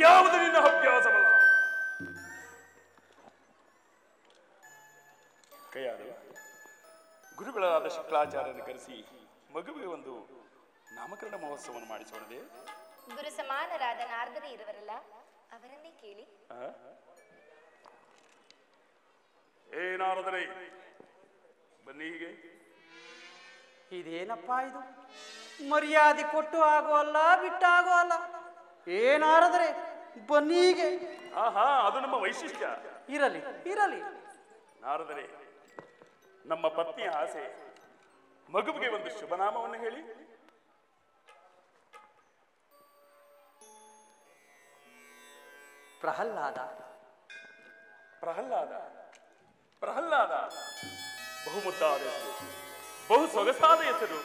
ಯಾವುದು ನಿನ್ನ ಅಭ್ಯಾಸ ಬಲ? ಕೈಯಾರು ಗುರುಗಳಾದ ಶುಕ್ಲಾಚಾರ್ಯರನ್ನು ಕರೆಸಿ ಮಗುವಿಗೆ ಒಂದು ನಾಮಕರಣ ಮಹೋತ್ಸವವನ್ನು ಮಾಡಿಸೋಣವೇ? ಗುರು ಸಮಾನರಾದ ನಾರದರು ಇರುವರಲ್ಲ, ಅವರನ್ನೇ ಕೇಳಿ. ಏನಾರದರೆ ಬನ್ನಿ. ಹೀಗೆ ಇದೇನಪ್ಪ ಇದು? ಮರ್ಯಾದೆ ಕೊಟ್ಟು ಆಗೋಲ್ಲ, ಬಿಟ್ಟಾಗೋಲ್ಲ. ಏನಾರದರೆ ಬನ್ನೀಗೆ. ಆಹಾ, ಅದು ನಮ್ಮ ವೈಶಿಷ್ಟ್ಯ. ಇರಲಿ ಇರಲಿ. ನಾರದರೆ, ನಮ್ಮ ಪತ್ನಿಯ ಆಸೆ, ಮಗುವಿಗೆ ಒಂದು ಶುಭನಾಮವನ್ನು ಹೇಳಿ. ಪ್ರಹ್ಲಾದ. ಪ್ರಹ್ಲಾದ? ಪ್ರಹ್ಲಾದ ಬಹುಮುದ್ದಾದ ಹೆಸರು, ಬಹು ಸೊಗಸಾದ ಹೆಸರು.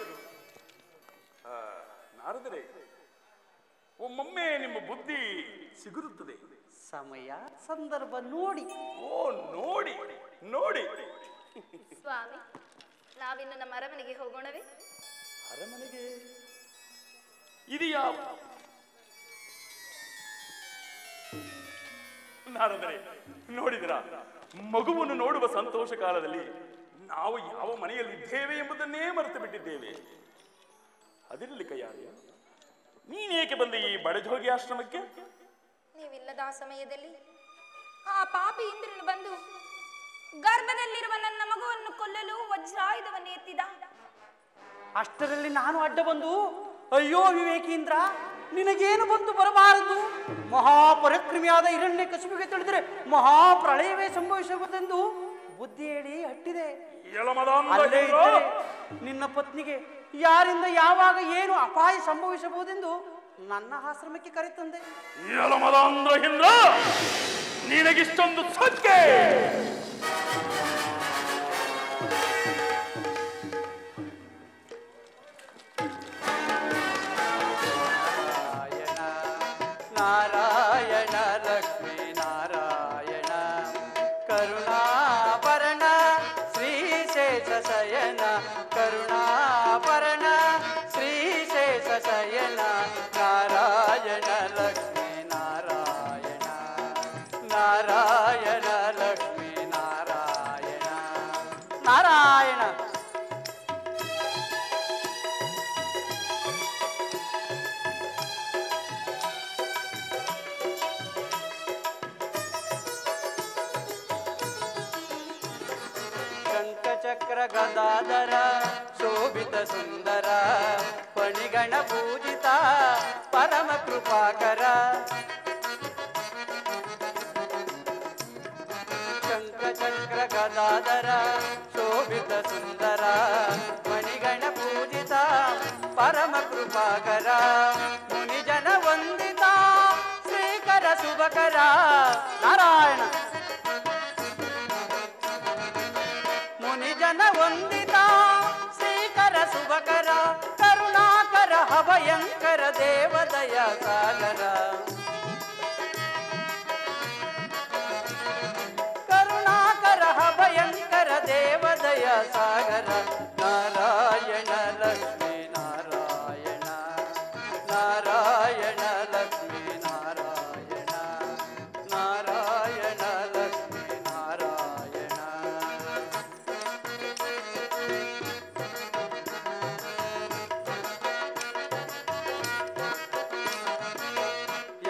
ನಾರದರೆ, ಒಮ್ಮೊಮ್ಮೆ ನಿಮ್ಮ ಬುದ್ಧಿ ಸಿಗುತ್ತದೆ. ಸಮಯ ಸಂದರ್ಭ ನೋಡಿ. ಓ, ನೋಡಿ ನೋಡಿ. ಸ್ವಾಮಿ, ನಾವಿನ್ನು ನಮ್ಮ ಅರಮನೆಗೆ ಹೋಗೋಣವೇ? ಅರಮನೆಗೆ? ಇದು ಯಾವ ನಾರದರೆ, ನೋಡಿದಿರ, ಮಗುವನ್ನು ನೋಡುವ ಸಂತೋಷ ಕಾಲದಲ್ಲಿ ನಾವು ಯಾವ ಮನೆಯಲ್ಲಿದ್ದೇವೆ ಎಂಬುದನ್ನೇ ಮರೆತು ಬಿಟ್ಟಿದ್ದೇವೆ. ಅದಿರಲಿ ಕೈಯಾರ್ಯ, ನೀನೇಕೆ ಬಂದೆ ಈ ಬಡಜೋಗಿ ಆಶ್ರಮಕ್ಕೆ? ನೀವಿಲ್ಲದ ಆ ಸಮಯದಲ್ಲಿ ಆ ಪಾಪಿ ಇಂದ್ರನು ಬಂದು ಗರ್ಭದಲ್ಲಿರುವ ನನ್ನ ಮಗುವನ್ನು ಕೊಲ್ಲಲು ವಜ್ರಾಯುಧವನ್ನು ಎತ್ತಿದ. ಅಷ್ಟರಲ್ಲಿ ನಾನು ಅಡ್ಡ ಬಂದು, ಅಯ್ಯೋ ವಿವೇಕೀಂದ್ರ, ನಿನಗೇನು ಬಂದು ಬರಬಾರದು. ಮಹಾಪರಾಕ್ರಮಿಯಾದ ಹಿರಣ್ಯ ಕಶಿಪಿಗೆ ತಿಳಿದರೆ ಮಹಾಪ್ರಳಯವೇ ಸಂಭವಿಸಬಹುದೆಂದು ಬುದ್ಧಿ ಹೇಳಿ ಅಟ್ಟಿದೆ. ಅಲ್ಲೇ ಇದ್ದರೆ ನಿನ್ನ ಪತ್ನಿಗೆ ಯಾರಿಂದ ಯಾವಾಗ ಏನು ಅಪಾಯ ಸಂಭವಿಸಬಹುದೆಂದು ನನ್ನ ಆಶ್ರಮಕ್ಕೆ ಕರೆತಂದೆ. ನಿನಗಿಷ್ಟೊಂದು ಸತ್ಯ? ನಾರಾಯಣ ಲಕ್ಷ್ಮೀ ನಾರಾಯಣ ಕರುಣಾಪರಣ ಶ್ರೀಶೇಷ ಶಯನ ಕರುಣಾಪರಣ ಶ್ರೀಶೇಷ ಶಯನ ನಾರಾಯಣ ಲಕ್ಷ್ಮೀ ನಾರಾಯಣ ನಾರಾಯಣ ಲಕ್ಷ್ಮೀ ನಾರಾಯಣ ನಾರಾಯಣ. ಚಕ್ರ ಗದಾಧರ ಶೋಭಿತ ಸುಂದರ ಪಣಿಗಣ ಪೂಜಿತ ಪರಮ ಕೃಪಾಕರ ಶಂಖ ಚಕ್ರ ಗದಾಧರ ಶೋಭಿತ ಸುಂದರ ಪಣಿಗಣ ಪೂಜಿತ ಪರಮ ಕೃಪಾಕರ ಮುನಿಜನ ವಂದಿತ ಶ್ರೀಕರ ಶುಭಕರ ನಾರಾಯಣ. ಮುನಿಜನ ವಂದಿತ ಶ್ರೀಕರ ಶುಭಕರ ಕರುಣಾಕರ ಅಭಯಂಕರ ದೇವದಯ ಸಾಗರ ಕರುಣಾಕರ ಅಭಯಂಕರ ದೇವದಯ ಸಾಗರ ನಾರಾಯಣ ಲಕ್ಷ್ಮೀ ನಾರಾಯಣ ನಾರಾಯಣ ಲಕ್ಷ್ಮೀ ನಾರಾಯಣ ನಾರಾಯಣ ಲಕ್ಷ್ಮೀ ನಾರಾಯಣ.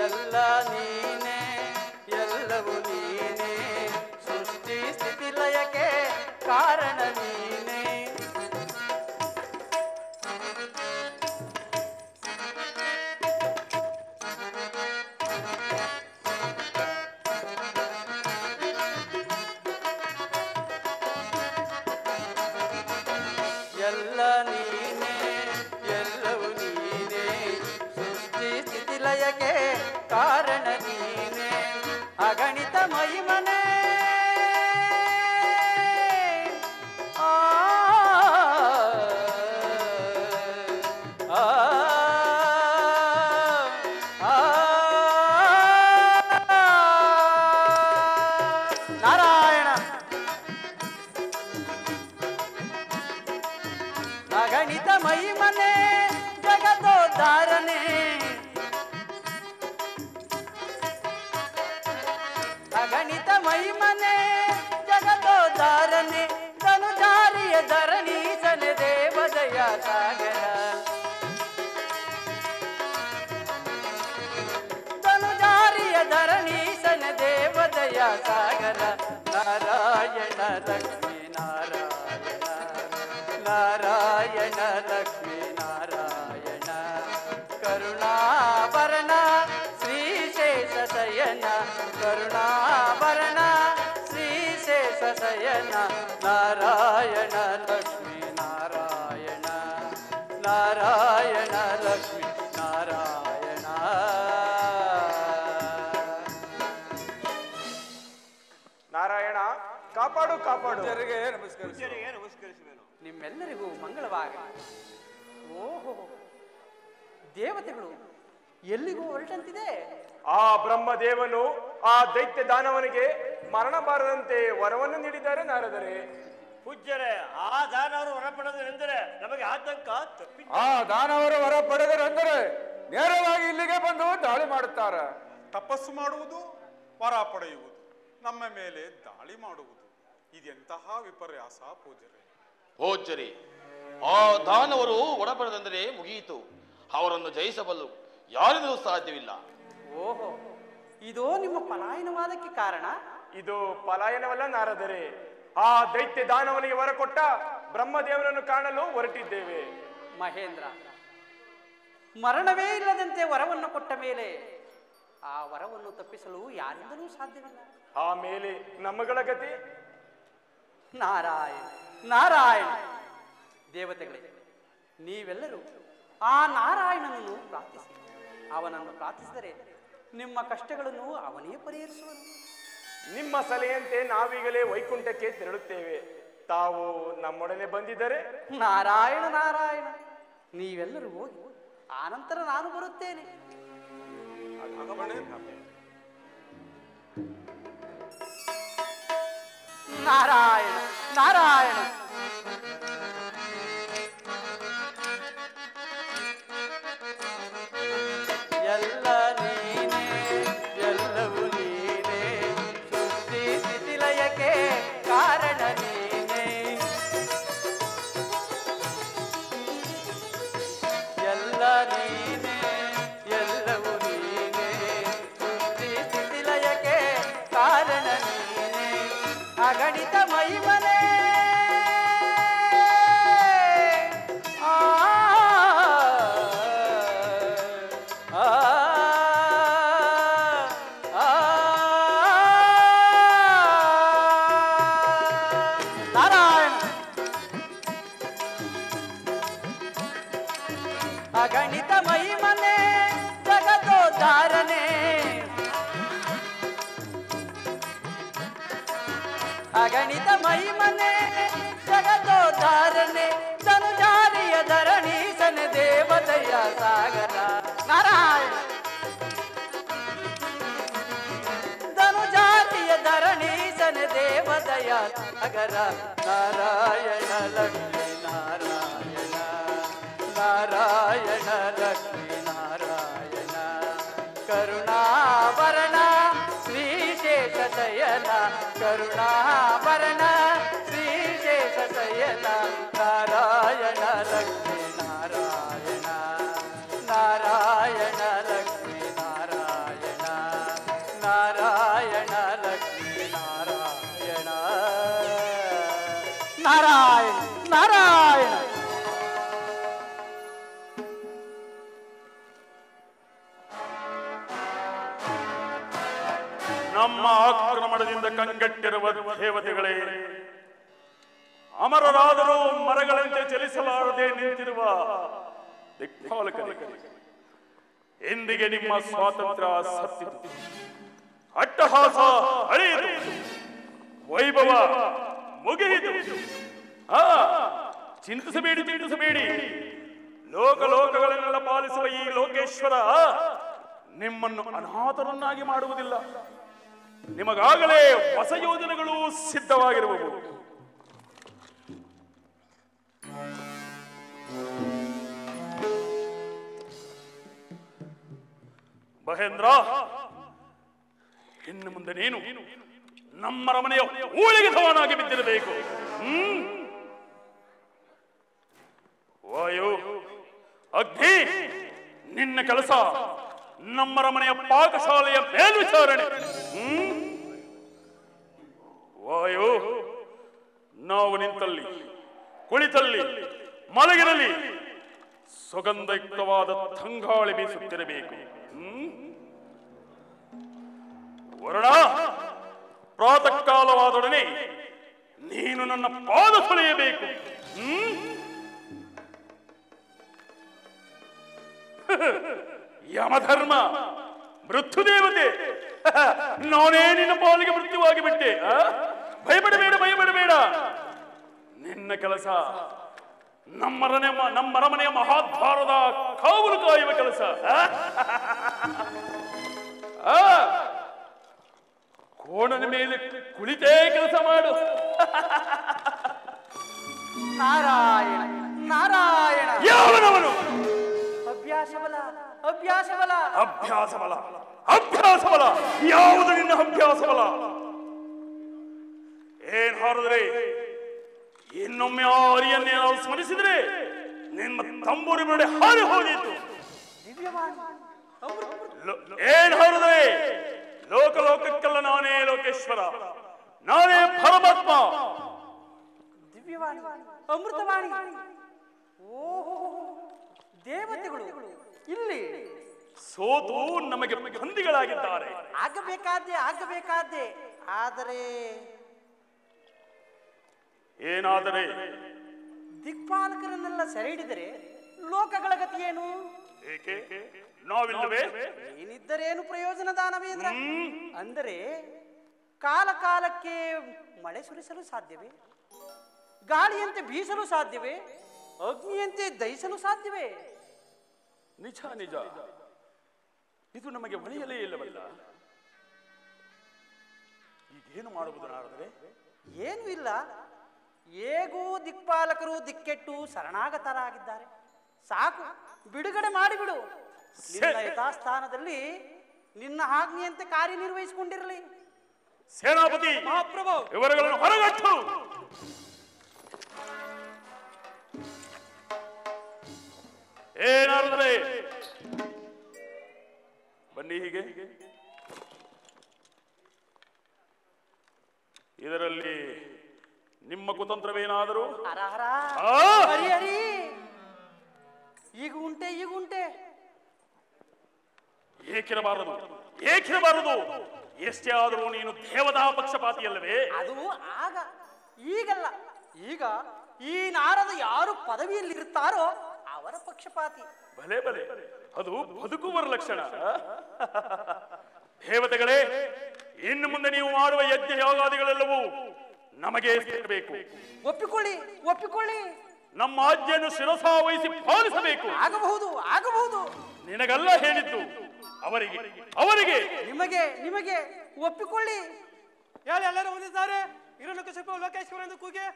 ಎಲ್ಲ ನೀನೇ ಎಲ್ಲವೂ ನೀನೇ ಸೃಷ್ಟಿ ಸ್ಥಿತಿ ಲಯಕ್ಕೆ ಕಾರಣ ನೀನೇ. ಎಲ್ಲ ನೀನೇ ಎಲ್ಲವೂ ನೀನೇ ಸೃಷ್ಟಿ ಸ್ಥಿತಿ ಲಯಕ್ಕೆ ಕಾರಣ ನೀನೇ ಅಗಣಿತ ಮಹಿಮನೆ ಆ ಆ ಆ ನಾರಾಯಣ. ಅಗಣಿತ ಮಹಿಮನೆ ಜಗದೋ ಜಗದೋದ್ಧಾರನೆ ಅಗಣಿತ ಮಹಿಮನೆ ಜಗದೋದ್ಧಾರನೆ ಧನುಜಾರಿಯ ಧರಣೀಸನೆ ದೇವದಯ ಸಾಗರ ಧನುಜಾರಿಯ ಧರಣೀಸನೆ ದೇವದಯ ಸಾಗರ ನಾರಾಯಣ ಲಕ್ಷ್ಮೀ ನಾರಾಯಣ ನಾರಾಯಣ ಲಕ್ಷ್ಮೀ ನಾರಾಯಣ ಕರುಣಾಭರಣ ಶ್ರೀಶೇಷ ಶಯನ ಕರುಣಾಭರಣ ಶ್ರೀಶೇಷ ಶಯನ ನಾರಾಯಣ ಲಕ್ಷ್ಮೀ ನಾರಾಯಣ ನಾರಾಯಣ ಲಕ್ಷ್ಮೀ ನಾರಾಯಣ. ನಾರಾಯಣ ಕಾಪಾಡು ಕಾಪಾಡು. ನಿಮ್ಮೆಲ್ಲರಿಗೂ ಮಂಗಳವಾಗಲಿ. ಓಹೋ, ದೇವತೆಗಳು ಎಲ್ಲಿಗೂ ಹೊರಟಂತಿದೆ. ಆ ಬ್ರಹ್ಮದೇವನು ಆ ದೈತ್ಯ ದಾನವನಿಗೆ ಮರಣ ಬಾರದಂತೆ ವರವನ್ನು ನೀಡಿದ್ದಾರೆ ನಾರದರೆ. ಪೂಜ್ಯರೇ, ಆ ದಾನವರು ಹೊರ ಪಡೆದರೆಂದರೆ ನಮಗೆ ಆತಂಕ ತಪ್ಪಿದೆ. ಆ ದಾನವರು ಹೊರ ಪಡೆದರೆಂದರೆ ನೇರವಾಗಿ ಇಲ್ಲಿಗೆ ಬಂದು ದಾಳಿ ಮಾಡುತ್ತಾರೆ. ತಪಸ್ಸು ಮಾಡುವುದು, ವರ ಪಡೆಯುವುದು, ನಮ್ಮ ಮೇಲೆ ದಾಳಿ ಮಾಡುವುದು, ಇದೆಂತಹ ವಿಪರ್ಯಾಸ ಪೂಜ್ಯರೇ. ಪೂಜ್ಯರೇ, ಆ ದಾನವರು ಒಡಪಡೆದಂದರೆ ಮುಗಿಯಿತು. ಅವರನ್ನು ಜಯಿಸಬಲ್ಲು ಯಾರಿಂದಲೂ ಸಾಧ್ಯವಿಲ್ಲ. ಓಹೋ, ಇದೋ ನಿಮ್ಮ ಪಲಾಯನವಾದಕ್ಕೆ ಕಾರಣ. ಇದು ಪಲಾಯನವಲ್ಲ ನಾರದರೆ, ಆ ದೈತ್ಯ ದಾನವನಿಗೆ ವರ ಕೊಟ್ಟ ಬ್ರಹ್ಮದೇವನನ್ನು ಕಾಣಲು ಹೊರಟಿದ್ದೇವೆ. ಮಹೇಂದ್ರ, ಮರಣವೇ ಇಲ್ಲದಂತೆ ವರವನ್ನು ಕೊಟ್ಟ ಮೇಲೆ ಆ ವರವನ್ನು ತಪ್ಪಿಸಲು ಯಾರಿಂದಲೂ ಸಾಧ್ಯವಿಲ್ಲ. ಆಮೇಲೆ ನಮ್ಮಗಳ ಗತಿ. ನಾರಾಯಣ ನಾರಾಯಣ. ದೇವತೆಗಳೇ, ನೀವೆಲ್ಲರೂ ಆ ನಾರಾಯಣನನ್ನು ಪ್ರಾರ್ಥಿಸಿ. ಅವನನ್ನು ಪ್ರಾರ್ಥಿಸಿದರೆ ನಿಮ್ಮ ಕಷ್ಟಗಳನ್ನು ಅವನೇ ಪರಿಹರಿಸುವನು. ನಿಮ್ಮ ಸಲಹೆಯಂತೆ ನಾವೀಗಲೇ ವೈಕುಂಠಕ್ಕೆ ತೆರಳುತ್ತೇವೆ. ತಾವು ನಮ್ಮೊಡನೆ ಬಂದಿದ್ದರೆ. ನಾರಾಯಣ ನಾರಾಯಣ. ನೀವೆಲ್ಲರೂ ಹೋಗಿ ಆನಂತರ ನಾನು ಬರುತ್ತೇನೆ. ನಾರಾಯಣ ನಾರಾಯಣ. ಎಲ್ಲ ನೀನೇ, ಎಲ್ಲವೂ ನೀನೇ, ಸೃಷ್ಟಿ ಸ್ಥಿತಿ ಲಯಕ್ಕೆ ಕಾರಣ ನೀನೇ. ಎಲ್ಲ ನೀನೇ, ಎಲ್ಲವೂ ನೀನೇ, ಸೃಷ್ಟಿ ಸ್ಥಿತಿ ಲಯಕ್ಕೆ ಕಾರಣ ನೀನೇ. ಅಗಣಿತ ಮಹಿಮನೆ ನಾರಾಯಣ. ಅಗಣಿತ ಮಹಿಮನೆ ಜಗದೋದ್ಧಾರನೆ ಅಗಣಿತ ಮಹಿಮನೆ ಜಗದೋದ್ಧಾರನೆ ಧನುಜಾರಿಯ ಧರಣೀಸನೆ ದೇವದಯ ಸಾಗರ. ನಾರಾಯಣ. ಧನುಜಾರಿಯ ಧರಣೀಸನೆ ದೇವದಯ ಸಾಗರ. ನಾರಾಯಣ ಲಕ್ಷ್ಮೀ ನಾರಾಯಣ ನಾರಾಯಣ ಲಕ್ಷ್ಮೀ ನಾರಾಯಣ ಕರುಣಾಭರಣ ಶ್ರೀಶೇಷ ಶಯನ ಕರುಣಾಭರಣ ಶ್ರೀಶೇಷ ಶಯನ ನಾರಾಯಣ ಲಕ್ಷ್ಮೀ ನಾರಾಯಣ ನಾರಾಯಣ ಲಕ್ಷ್ಮೀ ನಾರಾಯಣ ನಾರಾಯಣ ಲಕ್ಷ್ಮೀ ನಾರಾಯಣ ನಾರಾಯಣ ನಾರಾಯಣ. ನಮ್ಮ ಆಕ್ರಮಣದಿಂದ ಕಂಗೆಟ್ಟಿರುವ ದೇವತೆಗಳೇ, ಅಮರರಾದರೂ ಮರಗಳಂತೆ ಚಲಿಸಲಾರದೆ ನಿಂತಿರುವ ದಿಕ್ಪಾಲಕರೇ, ಎಂದಿಗೆ ನಿಮ್ಮ ಸ್ವಾತಂತ್ರ್ಯ ಸತ್ತಿತು, ಅಟ್ಟಹಾಸ ಅಳಿಯಿತು, ವೈಭವ ಮುಗಿಯಿತು. ಚಿಂತಿಸಬೇಡಿ ಚಿಂತಿಸಬೇಡಿ. ಲೋಕಲೋಕಗಳನ್ನೆಲ್ಲ ಪಾಲಿಸುವ ಈ ಲೋಕೇಶ್ವರ ನಿಮ್ಮನ್ನು ಅನಾಥರನ್ನಾಗಿ ಮಾಡುವುದಿಲ್ಲ. ನಿಮಗಾಗಲೇ ಹೊಸ ಯೋಜನೆಗಳು ಸಿದ್ಧವಾಗಿರುವವು. ಮಹೇಂದ್ರ, ಇನ್ನು ಮುಂದೆ ನೀನು ನಮ್ಮ ರಮಣೆಯ ಊಳಿಗೆ ಸವಾನಾಗಿ ಬಿದ್ದಿರಬೇಕು. ವಾಯು, ಅಗ್ನಿ, ನಿನ್ನ ಕೆಲಸ ನಮ್ಮ ರಮಣೆಯ ಪಾಕಶಾಲೆಯ ಮೇಲ್ವಿಚಾರಣೆ. ವಾಯು, ನಾವು ನಿಂತಲ್ಲಿ, ಕುಳಿತಲ್ಲಿ, ಮಲಗಿರಲಿ ಸುಗಂಧಯುಕ್ತವಾದ ತಂಗಾಳಿ ಬೀಸುತ್ತಿರಬೇಕು. ವರುಣ, ಪ್ರಾತಃ ಕಾಲವಾದೊಡನೆ ನೀನು ನನ್ನ ಪಾದ ತೊಳೆಯಬೇಕು. ಯಮಧರ್ಮ, ಮೃತ್ಯುದೇವತೆ, ನಾನೇ ನಿನ್ನ ಪಾಲಿಗೆ ಮೃತ್ಯುವಾಗಿ ಬಿಟ್ಟೆ. ಭಯಪಡಬೇಡ, ಭಯಪಡಬೇಡ. ನಿನ್ನ ಕೆಲಸ ನಮ್ಮ ರಮಣೆಯ ಮಹಾದ್ವಾರದ ಕಾವಲು ಕಾಯುವ ಕೆಲಸ. ಕೋಣನ ಮೇಲೆ ಕುಳಿತೇ ಕೆಲಸ ಮಾಡು. ನಾರಾಯಣ ನಾರಾಯಣ. ಯಾವನವನು? ಅಭ್ಯಾಸಬಲ ಅಭ್ಯಾಸಬಲ ಅಭ್ಯಾಸಬಲ ಅಭ್ಯಾಸಬಲ. ಯಾವುದು ನಿನ್ನ ಅಭ್ಯಾಸಬಲ? ಏನ್ ಹಾರಿದ್ರೆ ಇನ್ನೊಮ್ಮೆ ಆ ಅರಿಯನ್ನೇ ನಾವು ಸ್ಮರಿಸಿದ್ರೆ ನಿಮ್ಮ ತಂಬೂರಿ ಬರಡೆ ಹಾರಿ ಹೋದಿತ್ತು. ಏನ್ ಹಾರಿದ್ರೆ ಲೋಕಲೋಕಕ್ಕೆಲ್ಲ ನಾನೇ ಲೋಕೇಶ್ವರ, ನಾನೇ ಪರಮಾತ್ಮ. ದಿವ್ಯವಾಣಿ, ಅಮೃತವಾಣಿ. ಓಹೋ, ದೇವತೆಗಳು ಇಲ್ಲಿ ಸೋತು ನಮಗೆ ಬಂದಿಗಳಾಗಿದ್ದಾರೆ. ಆಗಬೇಕಾದ್ದೆ. ಆದರೆ ಏನಾದರೆ? ದಿಕ್ಪಾಲಕರನ್ನೆಲ್ಲ ಸೆರೆ ಹಿಡಿದರೆ ಲೋಕಗಳ ಗತಿ ಏನು? ಏಕೆ ನಾವಿಲ್ಲವೇ? ಏನಿದ್ದರೇನು ಪ್ರಯೋಜನ ದಾನವೇಂದ್ರ? ಅಂದರೆ ಕಾಲ ಕಾಲಕ್ಕೆ ಮಳೆ ಸುರಿಸಲು ಸಾಧ್ಯವೇ? ಗಾಳಿಯಂತೆ ಬೀಸಲು ಸಾಧ್ಯವೇ? ಅಗ್ನಿಯಂತೆ ದಹಿಸಲು ಸಾಧ್ಯವೇ? ನಿಜ ನಿಜ, ಇದು ನಮಗೆ ಒಳೆಯಲೇ ಇಲ್ಲವಲ್ಲ. ಈಗೇನು ಮಾಡುವುದು ನಾರದರೆ? ಏನೂ ಇಲ್ಲ. ಹೇಗೂ ದಿಕ್ಪಾಲಕರು ದಿಕ್ಕೆಟ್ಟು ಶರಣಾಗತರಾಗಿದ್ದಾರೆ. ಸಾಕು, ಬಿಡುಗಡೆ ಮಾಡಿಬಿಡು. ನಿನ್ನ ಯಥಾಸ್ಥಾನದಲ್ಲಿ ನಿನ್ನ ಆಜ್ಞೆಯಂತೆ ಕಾರ್ಯನಿರ್ವಹಿಸಿಕೊಂಡಿರಲಿ. ಸೇನಾಪತಿ ಮಹಾಪ್ರಭು, ಇವರುಗಳನ್ನು ಹೊರಗಟ್ಟು. ಏನಾದ್ರೆ ಬನ್ನಿ ಹೀಗೆ. ಇದರಲ್ಲಿ ನಿಮ್ಮ ಕುತಂತ್ರವೇನಾದರೂ? ಹರಿ ಹರಿ, ಈಗ ಉಂಟೆ. ಏಕಿರಬಾರದು. ಎಷ್ಟೇ ಆದರೂ ನೀನು ದೇವತಾ ಪಕ್ಷಪಾತಿಯಲ್ಲವೇ? ಅದು ಆಗ, ಈಗಲ್ಲ. ಈಗ ಈ ನಾರದ ಯಾರು ಪದವಿಯಲ್ಲಿರುತ್ತಾರೋ ಅವರ ಪಕ್ಷಪಾತಿ. ಭಲೆ ಭಲೆ, ಅದು ಬದುಕುವರ ಲಕ್ಷಣ. ದೇವತೆಗಳೇ, ಇನ್ನು ಮುಂದೆ ನೀವು ಮಾಡುವ ಯಜ್ಞ ಯಾಗಾದಿಗಳೆಲ್ಲವೂ ನಮಗೆ ಸೇರಬೇಕು. ಒಪ್ಪಿಕೊಳ್ಳಿ. ನಮ್ಮ ಆಜ್ಞೆಯನ್ನು ಶಿರಸಾವಹಿಸಿ ಪಾಲಿಸಬೇಕು. ಆಗಬಹುದು. ನಿನಗಲ್ಲ ಹೇಳಿದ್ದು, ಅವರಿಗೆ ನಿಮಗೆ ಒಪ್ಪಿಕೊಳ್ಳಿ. ಹೇಳಿ, ಎಲ್ಲರೂ ಹೊಂದಿದ್ದಾರೆ. ಹಿರಣ್ಯಕಶಿಪು ಲೋಕೇಶ್ವರ ಎಂದು ಕೂಗೆ.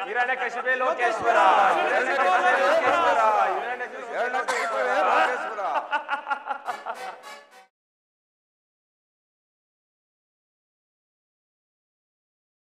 ಹಿರಣ್ಯಕಶಿಪೇ ಲೋಕೇಶ್ವರ.